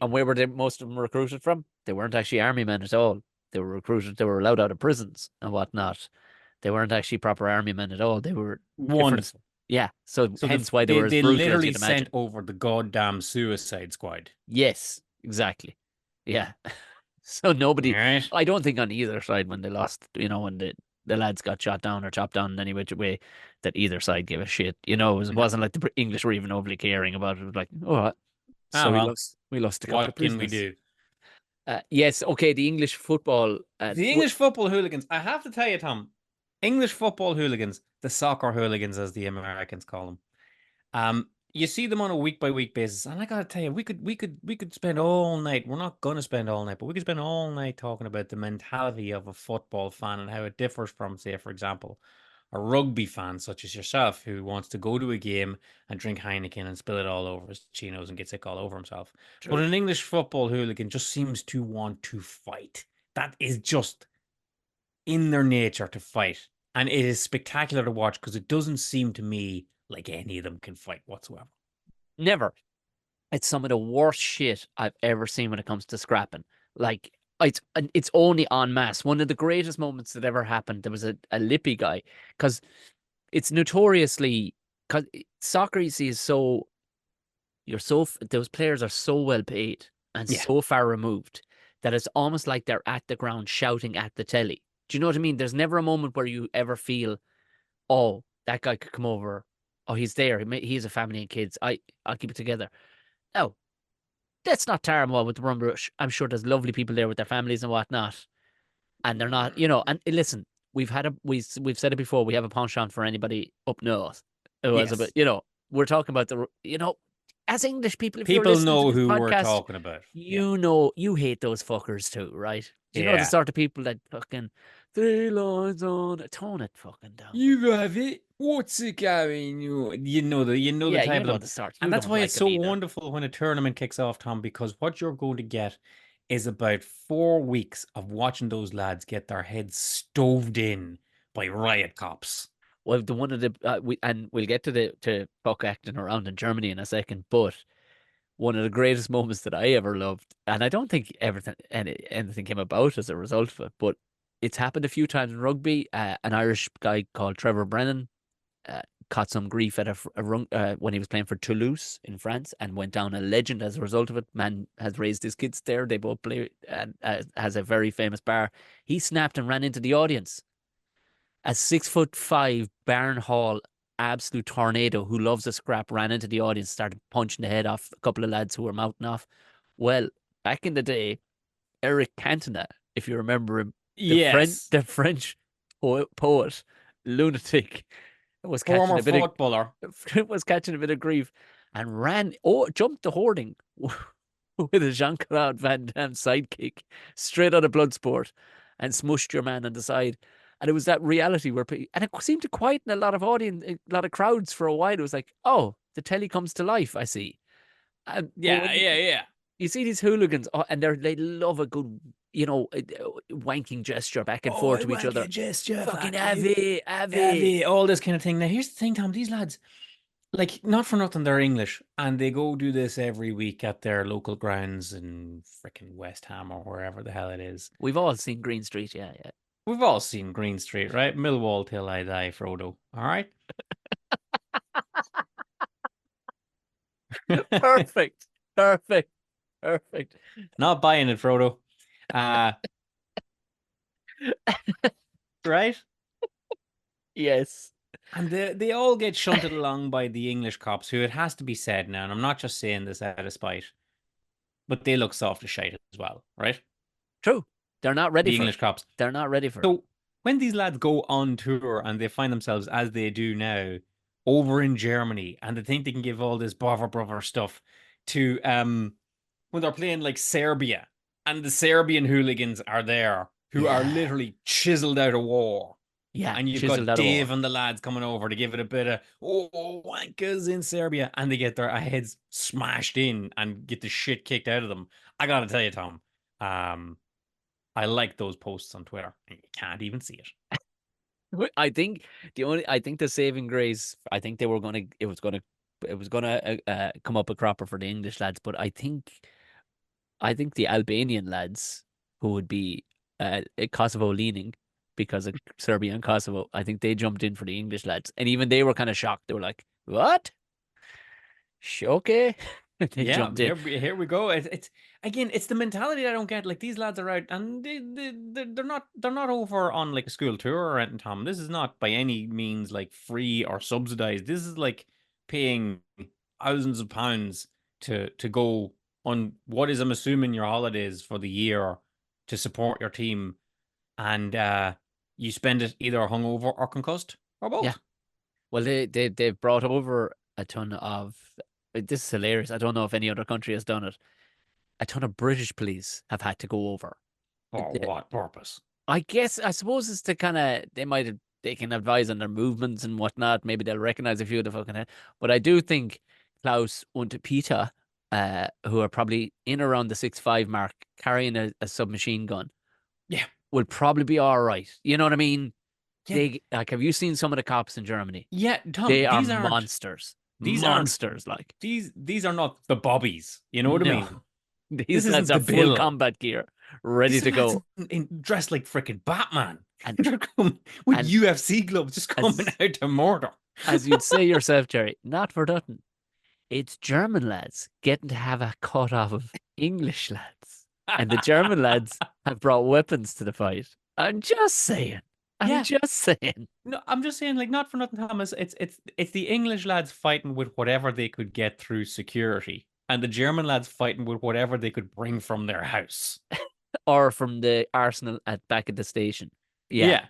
and where were they, most of them recruited from? They weren't actually army men at all. They were recruited. They were allowed out of prisons and whatnot. They weren't actually proper army men at all. They were different. wonderful. Yeah. So So hence why they they were as they brutal as literally you'd sent imagine. over the goddamn Suicide Squad. Yes, exactly. Yeah. So nobody, Right? I don't think on either side when they lost, when the lads got shot down or chopped down in any which way, that either side gave a shit. It No. wasn't like the English were even overly caring about it. It was like, oh, Ah so well, we lost a couple of what can we prisoners. do? Yes, okay, the English football. The English football hooligans, I have to tell you, Tom, English football hooligans, the soccer hooligans as the Americans call them. You see them on a week by week basis, and I gotta tell you, we could spend all night. We're not gonna spend all night, but we could spend all night talking about the mentality of a football fan and how it differs from, say, for example, a rugby fan such as yourself who wants to go to a game and drink Heineken and spill it all over his chinos and get sick all over himself. But True. an English football hooligan just seems to want to fight. That is just in their nature to fight. And it is spectacular to watch because it doesn't seem to me like any of them can fight whatsoever. Never. It's some of the worst shit I've ever seen when it comes to scrapping. Like it's only en masse. One of the greatest moments that ever happened. There was a lippy guy because it's notoriously because soccer you see is so those players are so well paid and Yeah. so far removed that it's almost like they're at the ground shouting at the telly. Do you know what I mean? There's never a moment where you ever feel, oh, that guy could come over. Oh, he's there. He has a family and kids. I'll keep it together. No, that's not Taramwa with the Rum Rush. I'm sure there's lovely people there with their families and whatnot, and they're not, And listen, we've said it before. We have a penchant for anybody up north who has a bit, Yes. We're talking about as English people, if you're People listening to know this who we're podcast, talking about. Yeah. you hate those fuckers too, right? Do you know the Yeah. sort of people that fucking 3 lines on tone it fucking down? You have it. What's it going on? You know the Yeah, type you of know them. the sort. You And that's don't why it's like them so either. wonderful when a tournament kicks off, Tom, because what you're going to get is about 4 weeks of watching those lads get their heads stoved in by riot cops. Well, the one of the we'll get to Puck acting around in Germany in a second, but one of the greatest moments that I ever loved, and I don't think anything came about as a result of it, but it's happened a few times in rugby. An Irish guy called Trevor Brennan caught some grief at when he was playing for Toulouse in France and went down a legend as a result of it. Man has raised his kids there. They both play and has a very famous bar. He snapped and ran into the audience. A 6'5" Barn Hall absolute tornado who loves a scrap ran into the audience, started punching the head off a couple of lads who were mouthing off. Well, back in the day, Eric Cantona, if you remember him, Yes. the French poet, lunatic, was catching Former a bit footballer. was catching a bit of grief and jumped the hoarding with a Jean-Claude Van Damme sidekick straight out of Bloodsport and smushed your man on the side. And it was that reality and it seemed to quieten a lot of a lot of crowds for a while. It was like, oh, the telly comes to life, I see. But Yeah. You see these hooligans, and they love a good, wanking gesture back and forth to each other. Gesture, Fucking Ave. All this kind of thing. Now, here's the thing, Tom. These lads, like, not for nothing, they're English, and they go do this every week at their local grounds in freaking West Ham or wherever the hell it is. We've all seen Green Street, yeah. We've all seen Green Street, right? Millwall till I die, Frodo. All right? Perfect. Not buying it, Frodo. Right? Yes. And they all get shunted along by the English cops, who, it has to be said now, and I'm not just saying this out of spite, but they look soft as shite as well, right? True. They're not ready The for English it. cops. They're not ready for it. So when these lads go on tour and they find themselves, as they do now, over in Germany, and they think they can give all this brother stuff to when they're playing like Serbia, and the Serbian hooligans are there, who are literally chiseled out of war. Yeah, and you've got Dave and the lads coming over to give it a bit of wankers in Serbia, and they get their heads smashed in and get the shit kicked out of them. I gotta tell you, Tom, I like those posts on Twitter, and you can't even see it. I think the saving grace. I think it was gonna come up a cropper for the English lads, but I think the Albanian lads, who would be Kosovo leaning because of Serbia and Kosovo, I think they jumped in for the English lads, and even they were kind of shocked. They were like, "What? Okay." They jumped in. Here we go. It's again, it's the mentality I don't get. Like, these lads are out, and they're not over on like a school tour or anything, Tom. This is not by any means like free or subsidized. This is like paying thousands of pounds to go on what is, I'm assuming, your holidays for the year to support your team, and you spend it either hungover or concussed or both. Yeah. Well, they've brought over a ton of. This is hilarious. I don't know if any other country has done it. A ton of British police have had to go over. For what purpose? I suppose it's to kind of, they can advise on their movements and whatnot. Maybe they'll recognize a few of the fucking head. But I do think Klaus und Peter, who are probably in around the 6'5" mark, carrying a submachine gun, will probably be all right. You know what I mean? Yeah. Have you seen some of the cops in Germany? Yeah, Tom, they are monsters. These are not the bobbies. You know what I mean? These lads are full combat gear, ready to go. Dressed like freaking Batman. And they're coming with UFC gloves, just coming out to murder. As you'd say yourself, Jerry, not for nothing. It's German lads getting to have a cut off of English lads. And the German lads have brought weapons to the fight. I'm just saying. No, I'm just saying, like, not for nothing, Thomas. It's the English lads fighting with whatever they could get through security, and the German lads fighting with whatever they could bring from their house or from the arsenal back at the station. Yeah.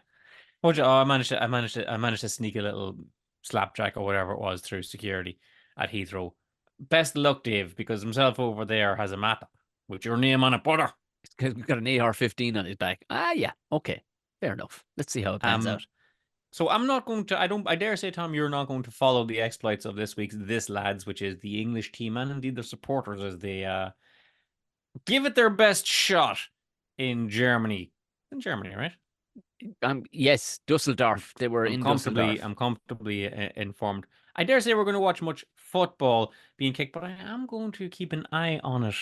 I managed to sneak a little slapjack or whatever it was through security at Heathrow. Best of luck, Dave, because himself over there has a map with your name on it, brother. He's got an AR-15 on his back. Yeah, okay. Fair enough. Let's see how it pans out. So I'm not going to, I dare say, Tom, you're not going to follow the exploits of this week's This Lads, which is the English team, and indeed the supporters, as they give it their best shot in Germany. In Germany, right? Yes, Dusseldorf. They were in Dusseldorf. I'm comfortably informed. I dare say we're going to watch much football being kicked, but I am going to keep an eye on it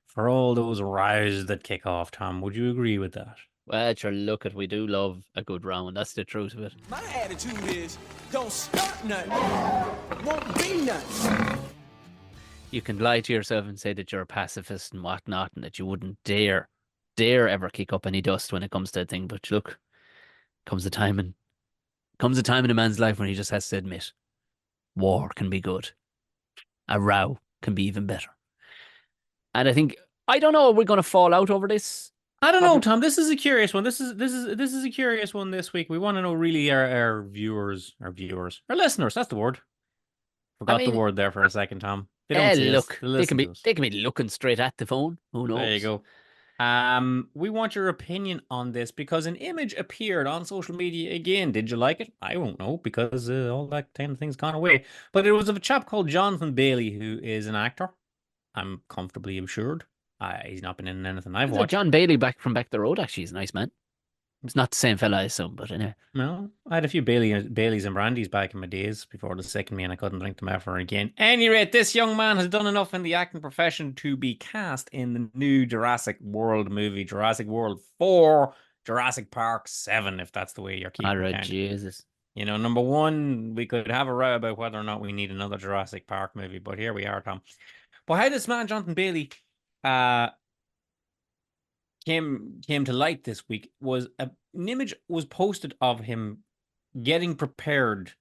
for all those rows that kick off, Tom. Would you agree with that? Well, sure, look at we do love a good round. That's the truth of it. My attitude is, don't start nothing, won't be nothing. You can lie to yourself and say that you're a pacifist and whatnot, and that you wouldn't dare ever kick up any dust when it comes to a thing. But look, comes a time in a man's life when he just has to admit, war can be good, a row can be even better. And I don't know, are we going to fall out over this? I don't know, Tom. This is a curious one. This is a curious one this week. We want to know really our viewers, our listeners. That's the word. Forgot the word there for a second, Tom. They don't see look, us. They can be looking straight at the phone. Who knows? There you go. We want your opinion on this because an image appeared on social media again. Did you like it? I won't know because all that kind of thing's gone away. But it was of a chap called Jonathan Bailey, who is an actor. I'm comfortably assured. He's not been in anything I've watched. John Bailey back from Back the Road. Actually, he's a nice man. It's not the same fella, I assume, but anyway. No, I had a few Baileys and brandies back in my days before the sickened me and I couldn't drink them ever again. Any rate, this young man has done enough in the acting profession to be cast in the new Jurassic World movie, Jurassic World 4, Jurassic Park 7, if that's the way you're keeping it. Jesus. You know, number one, we could have a row about whether or not we need another Jurassic Park movie, but here we are, Tom. But how this man, Jonathan Bailey, came to light this week was an image was posted of him getting prepared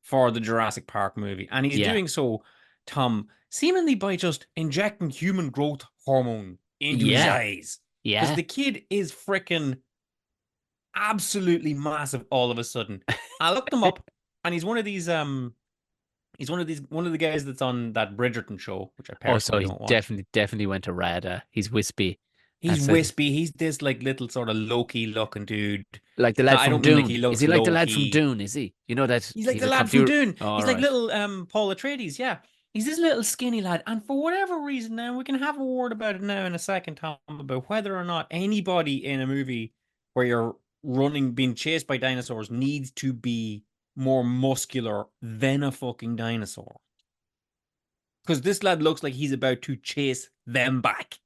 for the Jurassic Park movie, and he's doing so, Tom, seemingly by just injecting human growth hormone into his eyes. Yeah, because the kid is freaking absolutely massive all of a sudden. I looked him up, and he's one of these he's one of the guys that's on that Bridgerton show, which I personally don't watch. Definitely went to RADA. He's wispy. He's wispy. He's this like little sort of Loki looking dude. Like the lad from Dune. Is he like the lad from Dune, is he? You know that he's like the lad from Dune. Oh, he's like little Paul Atreides, yeah. He's this little skinny lad. And for whatever reason now, we can have a word about it now in a second, Tom, about whether or not anybody in a movie where you're being chased by dinosaurs needs to be more muscular than a fucking dinosaur. Because this lad looks like he's about to chase them back.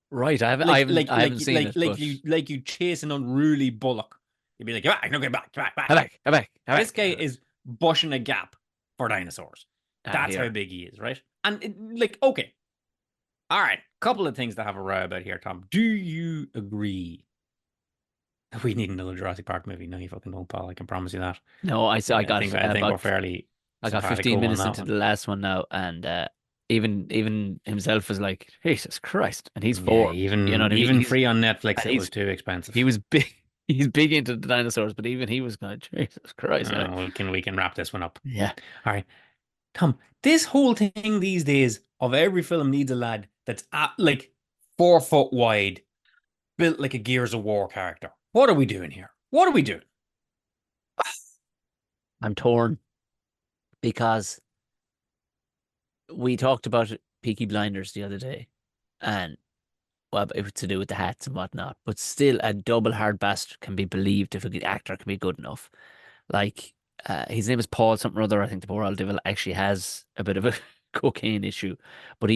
Right, I haven't seen it. Like you chase an unruly bullock. You'd be like, come back, no, get back. Come back. This guy is bushing a gap for dinosaurs. That's how big he is, right? And okay. All right, couple of things to have a row about here, Tom. Do you agree that we need another Jurassic Park movie? No, you fucking don't, pal. I can promise you that. No, I think we're fairly. I got 15 minutes into the last one now, and even himself was like, Jesus Christ, and he's 4. Even you know what I mean? Even free on Netflix, it was too expensive. He was big. He's big into the dinosaurs, but even he was going, Jesus Christ. We can wrap this one up. Yeah. All right, Tom. This whole thing these days of every film needs a lad that's like 4 foot wide, built like a Gears of War character. What are we doing here? What are we doing? I'm torn because we talked about Peaky Blinders the other day, and well, it was to do with the hats and whatnot, but still a double hard bastard can be believed if an actor can be good enough. Like, his name is Paul something or other. I think the poor old devil actually has a bit of a cocaine issue, but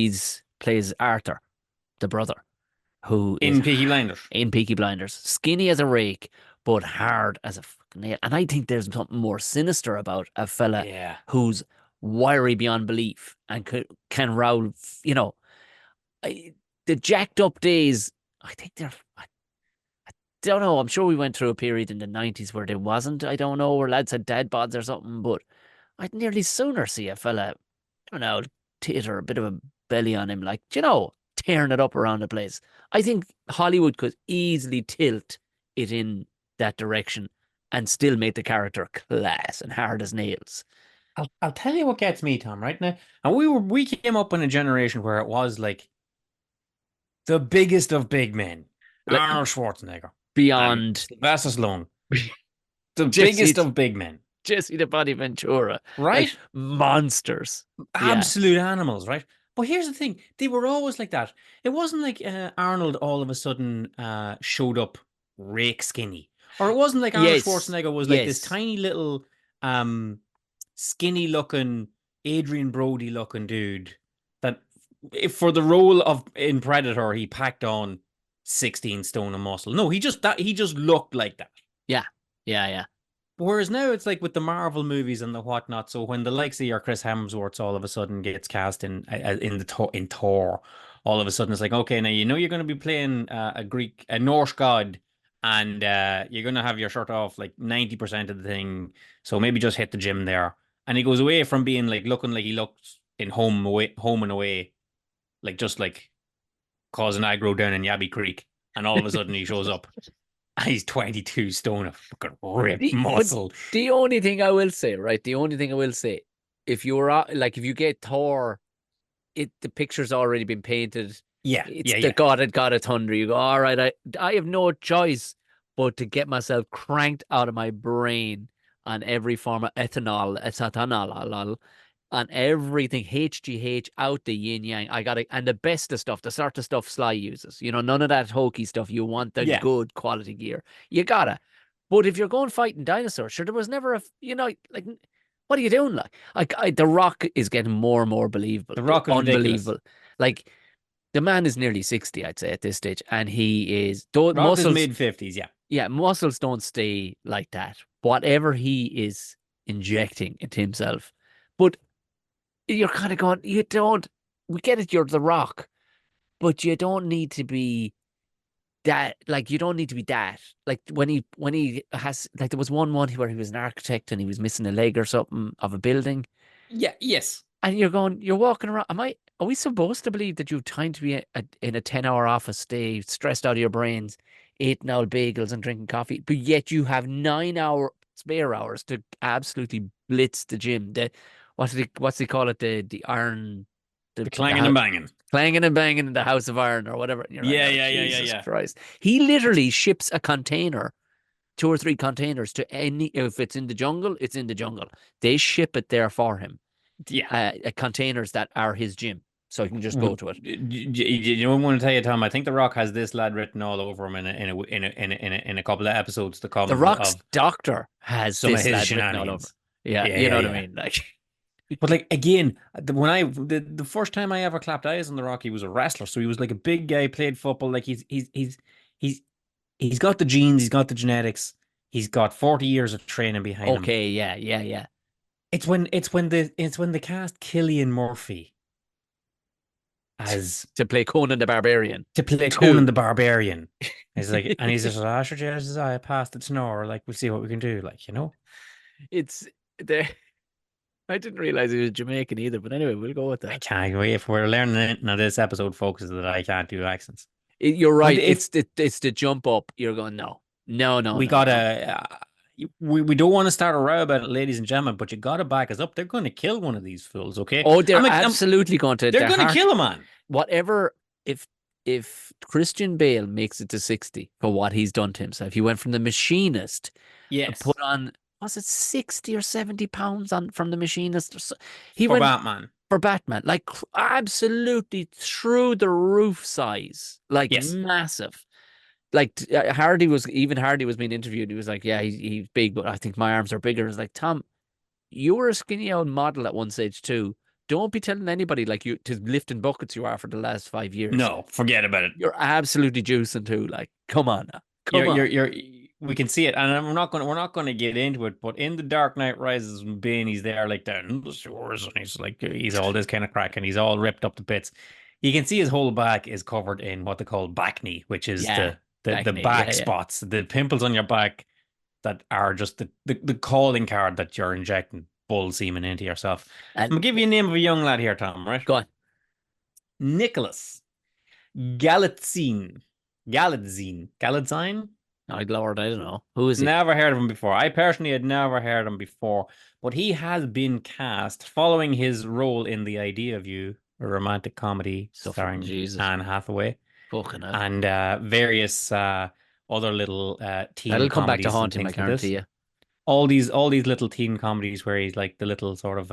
plays Arthur, the brother, who in Peaky Blinders. In Peaky Blinders, skinny as a rake, but hard as a fucking nail. And I think there's something more sinister about a fella who's wiry beyond belief and can row. You know, the jacked up days. I think they're. I don't know. I'm sure we went through a period in the 90s where there wasn't. I don't know, where lads had dad bods or something. But I'd nearly sooner see a fella, I don't know, tit or a bit of a belly on him, like, you know, tearing it up around the place. I think Hollywood could easily tilt it in that direction and still make the character class and hard as nails. I'll tell you what gets me, Tom, right now. And we came up in a generation where it was like the biggest of big men. Like, Arnold Schwarzenegger. Beyond Sylvester Stallone. The biggest of big men. Jesse the Body Ventura. Right? Like, monsters. Absolute animals, right? But here's the thing. They were always like that. It wasn't like Arnold all of a sudden showed up rake skinny. Or it wasn't like Arnold Schwarzenegger was like this tiny little skinny looking Adrian Brody looking dude that for the role of in Predator he packed on 16 stone of muscle. No, he just looked like that. Yeah. Yeah. Yeah. Whereas now it's like with the Marvel movies and the whatnot. So when the likes of your Chris Hemsworth all of a sudden gets cast in Thor, all of a sudden it's like, okay, now you know you're going to be playing a Norse god, and you're going to have your shirt off like 90% of the thing. So maybe just hit the gym there. And he goes away from being like looking like he looks in Home and Away, like just like causing aggro down in Yabby Creek, and all of a sudden he shows up. He's 22 stone of fucking ripped But muscle. the only thing I will say, right? The only thing I will say, if you're like, if you get Thor, the picture's already been painted. Yeah, It's yeah, the yeah. God at God of Thunder. You go, all right, I have no choice but to get myself cranked out of my brain on every form of ethanol, on everything, HGH, out the yin yang. I got it. And the best of stuff, the sort of stuff Sly uses. You know, none of that hokey stuff. You want the Yeah. good quality gear. You gotta. But if you're going fighting dinosaurs, sure, there was never like, what are you doing? The Rock is getting more and more believable. The Rock is ridiculous. Unbelievable. Like, the man is nearly 60, I'd say, at this stage. And he is, those Rock is muscles, mid-50s, yeah. yeah, muscles don't stay like that. Whatever he is injecting into himself. But you're kind of going, we get it, you're The Rock, but you don't need to be that, like, you don't need to be that. Like, when he has, like, there was one where he was an architect and he was missing a leg or something of a building. Yeah, yes. And you're walking around. Are we supposed to believe that you have time to be in a 10-hour office day, stressed out of your brains, eating old bagels and drinking coffee, but yet you have 9 hour spare hours to absolutely blitz the gym? What's they call it? The iron, The clanging and banging. clanging and banging in the House of Iron or whatever. And you're like, Yeah, oh, yeah, yeah, yeah, Jesus yeah. Christ. He literally ships a container, 2 or 3 containers to if it's in the jungle, it's in the jungle. They ship it there for him. Yeah. Containers that are his gym, so he can just go to it. You know, I want to tell you, Tom. I think The Rock has this lad written all over him in a couple of episodes to come The Rock's of doctor has some of this his lad written all over. shenanigans. Yeah, Yeah, you know yeah, what I yeah. mean. Like, But like again, the first time I ever clapped eyes on The Rock, he was a wrestler, so he was like a big guy, played football. Like he's got the genes, he's got the genetics, he's got 40 years of training behind him. okay, yeah. It's when they cast Cillian Murphy as To play Conan the Barbarian. to play Conan the Barbarian. He's like, and he's just like, "Ah, sure, Jesus, I passed the snore. Like, we'll see what we can do." Like, you know, It's there. I didn't realize he was Jamaican either, but anyway, we'll go with I that. can't wait. If we're learning it now, this episode focuses that I can't do accents. You're right. But if It's the jump up. You're going, no. we No. gotta, we don't want to start a row about it, ladies and gentlemen, but you gotta back us up. They're going to kill one of these fools, okay? Oh, they're like, absolutely going to. they're going to kill a man. Whatever. If Christian Bale makes it to 60 for what he's done to himself, he went from the machinist Yes, put on, was it 60 or 70 pounds on from the machinist? He for went Batman. for Batman, like absolutely through the roof size, like Yes. massive. Like Hardy was being interviewed. He was like, yeah, he's big, but I think my arms are bigger. It's like, Tom, you were a skinny old model at one stage too. Don't be telling anybody like you to lifting buckets you are for the last 5 years. No, forget about it. You're absolutely juicing too. Like, come on now. Come on. We can see it, and we're not gonna get into it. But in The Dark Knight Rises, when Bane's there, like down in the shores, and he's all this kind of crack, and he's all ripped up to bits. You can see his whole back is covered in what they call back knee, which is the back spots, the pimples on your back that are just the calling card that you're injecting bull semen into yourself. And I'm gonna give you a name of a young lad here, Tom. Right? go on. Nicholas Galitzine. Galitzine? Oh, Lord, I don't know. Who is he? Never heard of him before. I personally had never heard of him before, but he has been cast following his role in The Idea of You, a romantic comedy starring Anne Hathaway, and various other little teen That'll come back to comedies haunt and him, I things like this. guarantee you. All these little teen comedies where he's like the little sort of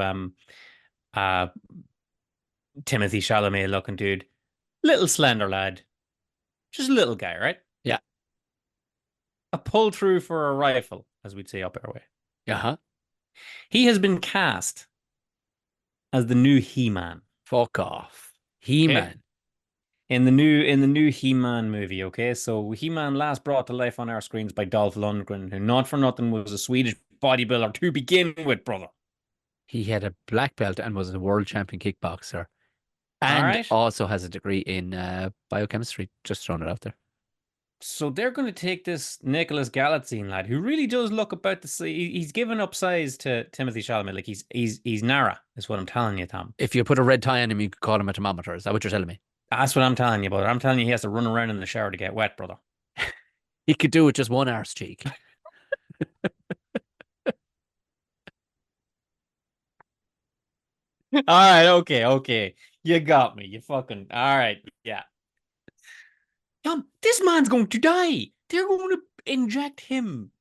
Timothy Chalamet looking dude, little slender lad, just a little guy, right? Yeah. A pull through for a rifle, as we'd say up our way. Uh-huh. He has been cast as the new He-Man. Fuck off. He-Man. in the new He-Man movie, okay? So He-Man last brought to life on our screens by Dolph Lundgren, who not for nothing was a Swedish bodybuilder to begin with, brother. He had a black belt and was a world champion kickboxer, All and right. also has a degree in biochemistry. Just throwing it out there. So they're going to take this Nicholas Galitzine lad, who really does look about the size. He's given up size to Timothy Chalamet. Like he's Nara, is what I'm telling you, Tom. If you put a red tie on him, you could call him a thermometer. Is that what you're telling me? That's what I'm telling you, brother. I'm telling you, he has to run around in the shower to get wet, brother. He could do with just one arse cheek. All right, okay. You got me. You fucking all right, yeah. Tom, this man's going to die. They're going to inject him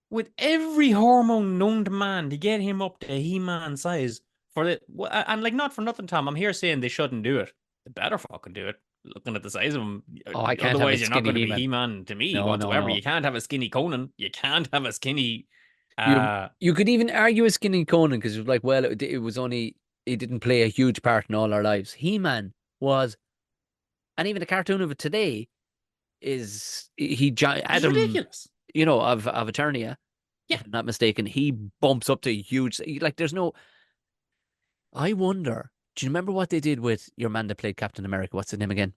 with every hormone known to man to get him up to He-Man size for the and like not for nothing, Tom. I'm here saying they shouldn't do it. They better fucking do it. Looking at the size of him, Oh, I can't have a otherwise you're not skinny going to be He-Man. He-Man to me No, whatsoever. no. You can't have a skinny Conan. You can't have a skinny. You could even argue a skinny Conan because it was like, well, it was only it didn't play a huge part in all our lives. He-Man was, and even a cartoon of it today is it's Adam, ridiculous. you know, of Eternia, Yeah. if I'm not mistaken. He bumps up to huge. Like, there's no. I wonder. Do you remember what they did with your man that played Captain America? What's his name again?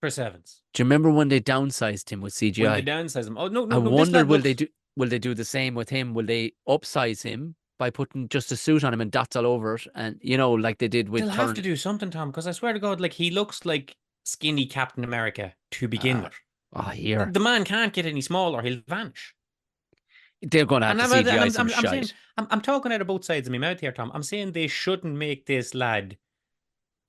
Chris Evans. Do you remember when they downsized him with CGI? When they downsize him. Oh no. I This wonder lad will looks... they do the same with him? Will they upsize him by putting just a suit on him and dots all over it, and like they did with They'll have to do something, Tom, because I swear to God, like he looks like skinny Captain America to begin with. Here The man can't get any smaller; he'll vanish. they're going to have to CGI some I'm saying, shite. I'm talking out of both sides of my mouth here, Tom. I'm saying they shouldn't make this lad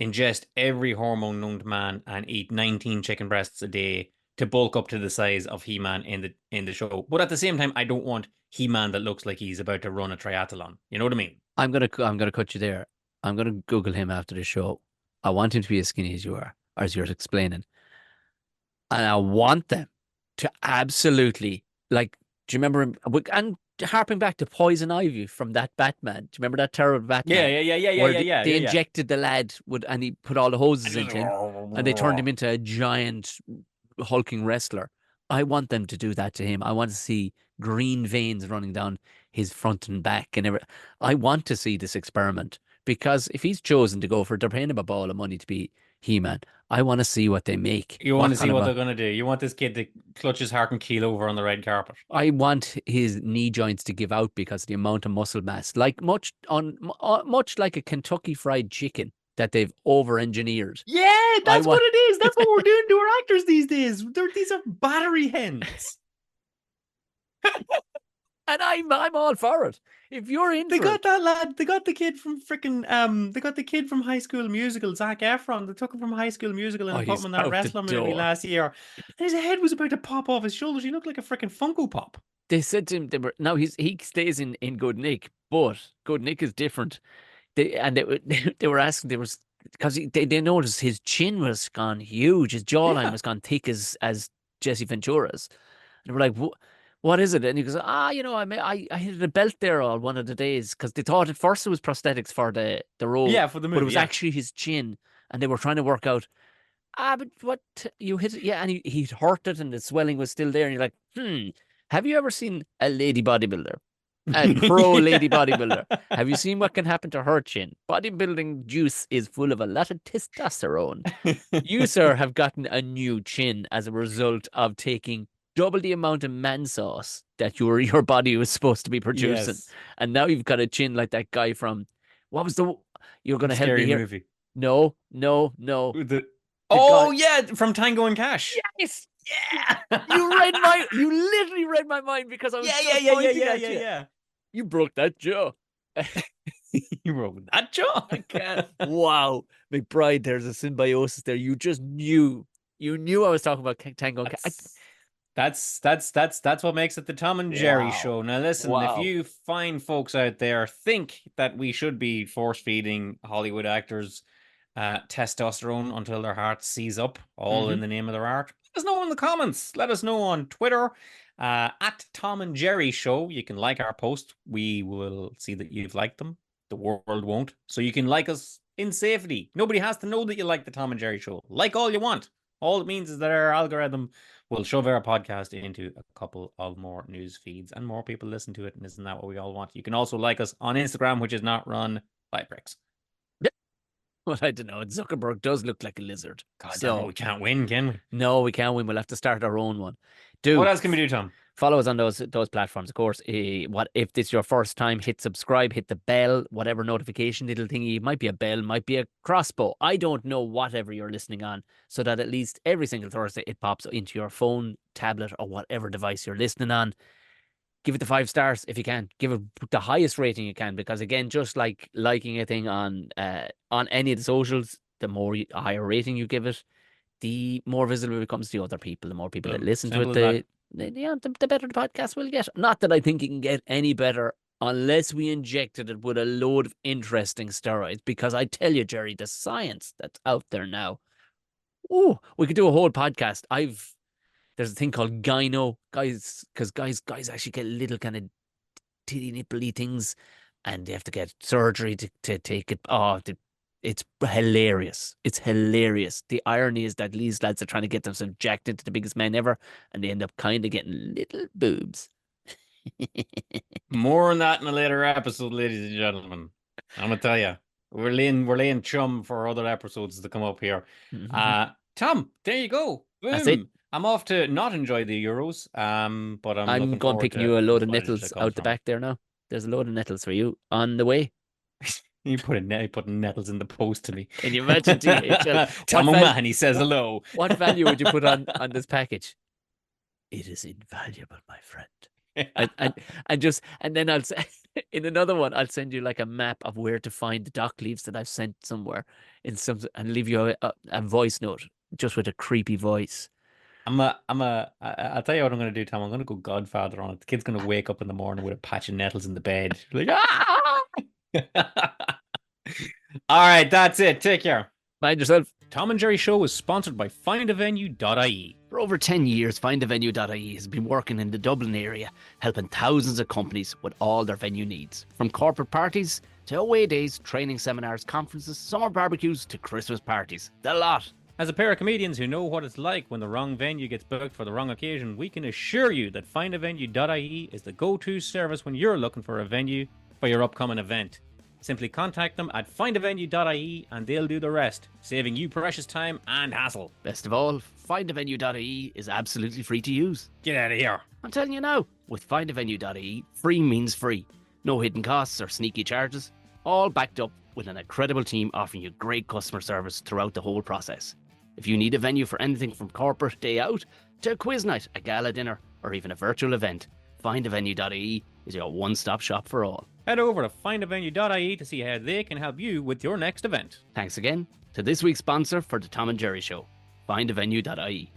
ingest every hormone known to man and eat 19 chicken breasts a day to bulk up to the size of He-Man in the show. But at the same time, I don't want He-Man that looks like he's about to run a triathlon. You know what I mean? I'm gonna cut you there. I'm gonna Google him after the show. I want him to be as skinny as you are, or as you're explaining, and I want them to absolutely like. Do you remember him? And harping back to Poison Ivy from that Batman. Do you remember that terrible Batman? Where they injected the lad with, and he put all the hoses into him, and they turned him into a giant hulking wrestler. I want them to do that to him. I want to see green veins running down his front and back and everything. I want to see this experiment because if he's chosen to go for it, they're paying him a ball of money to be He-Man. I want to see what they make. You want to see what they're going to do. You want this kid to clutch his heart and keel over on the red carpet. I want his knee joints to give out because of the amount of muscle mass, like much like a Kentucky Fried Chicken that they've over-engineered. Yeah, that's what it is. That's what we're doing to our actors these days. These are battery hens. And I'm all for it. If you're in, they got that lad. They got the kid from freaking They got the kid from High School Musical, Zac Efron. They took him from High School Musical and put him in that wrestler movie last year. And his head was about to pop off his shoulders. He looked like a freaking Funko Pop. They said to him, he stays in Good Nick, but Good Nick is different. They were asking, because they noticed his chin was gone huge, his jawline was gone thick as Jesse Ventura's. And they were like, what is it? And he goes, I hit a belt there all one of the days because they thought at first it was prosthetics for the role. Yeah, for the movie. But it was actually his chin. And they were trying to work out, but what you hit it? Yeah, and he hurt it and the swelling was still there. And you're like, have you ever seen a lady bodybuilder? A pro lady bodybuilder. Have you seen what can happen to her chin? Bodybuilding juice is full of a lot of testosterone. You, sir, have gotten a new chin as a result of taking double the amount of man sauce that your body was supposed to be producing. Yes. And now you've got a chin like that guy from, what was you're going to help me here? Movie. No. Yeah, from Tango and Cash. Yes. Yeah. You literally read my mind because I was yeah. You broke that jaw. You broke that jaw. I can't. Wow. McBride, there's a symbiosis there. You just knew. You knew I was talking about Tango and Cash. That's what makes it the Tom and Jerry show. Now listen, if you fine folks out there think that we should be force feeding Hollywood actors testosterone until their hearts seize up, all in the name of their art, let us know in the comments. Let us know on Twitter at Tom and Jerry Show. You can like our post. We will see that you've liked them. The world won't. So you can like us, in safety. Nobody has to know that you like the Tom and Jerry show. Like all you want. All it means is that our algorithm will shove our podcast into a couple of more news feeds and more people listen to it. And isn't that what we all want? You can also like us on Instagram, which is not run by pricks. Well, I don't know. Zuckerberg does look like a lizard. God, So we can't win, can we? no, we can't win. We'll have to start our own one. What else can we do, Tom? Follow us on those platforms, of course. What if this is your first time? Hit subscribe, hit the bell, whatever notification little thingy. It might be a bell, might be a crossbow. I don't know, whatever you're listening on, so that at least every single Thursday it pops into your phone, tablet, or whatever device you're listening on. Give it the 5 stars if you can. Give it the highest rating you can, because again, just like liking a thing on any of the socials, the more a higher rating you give it, the more visible it becomes to other people. The more people that listen to it, the better the podcast will get. Not that I think it can get any better unless we injected it with a load of interesting steroids, because I tell you, Jerry, the science that's out there now. Oh, we could do a whole podcast. There's a thing called gyno, guys, because guys actually get little kind of titty nipply things, and they have to get surgery to take it. It's hilarious. It's hilarious. The irony is that these lads are trying to get themselves jacked into the biggest men ever, and they end up kind of getting little boobs. More on that in a later episode, ladies and gentlemen. I'm gonna tell you, we're laying chum for other episodes to come up here. Tom, there you go. Boom. That's it. I'm off to not enjoy the Euros, but I'm going picking you a load of nettles out the back there now. There's a load of nettles for you on the way. You putting nettles in the post to me. Can you imagine? Tom O'Mahony says hello. What value would you put on this package? It is invaluable, my friend. and then I'll say in another one, I'll send you like a map of where to find the dock leaves that I've sent somewhere and leave you a voice note just with a creepy voice. I'll tell you what I'm going to do, Tom. I'm going to go Godfather on it. The kid's going to wake up in the morning with a patch of nettles in the bed. Like, All right, that's it. Take care. Mind yourself. Tom and Jerry Show is sponsored by findavenue.ie. For over 10 years, findavenue.ie has been working in the Dublin area, helping thousands of companies with all their venue needs. From corporate parties to away days, training seminars, conferences, summer barbecues to Christmas parties. The lot. As a pair of comedians who know what it's like when the wrong venue gets booked for the wrong occasion, we can assure you that findavenue.ie is the go-to service when you're looking for a venue for your upcoming event. Simply contact them at findavenue.ie and they'll do the rest, saving you precious time and hassle. Best of all, findavenue.ie is absolutely free to use. Get out of here. I'm telling you now, with findavenue.ie, free means free. No hidden costs or sneaky charges, all backed up with an incredible team offering you great customer service throughout the whole process. If you need a venue for anything from corporate day out to a quiz night, a gala dinner, or even a virtual event, findavenue.ie is your one-stop shop for all. Head over to findavenue.ie to see how they can help you with your next event. Thanks again to this week's sponsor for the Tom and Jerry Show, findavenue.ie.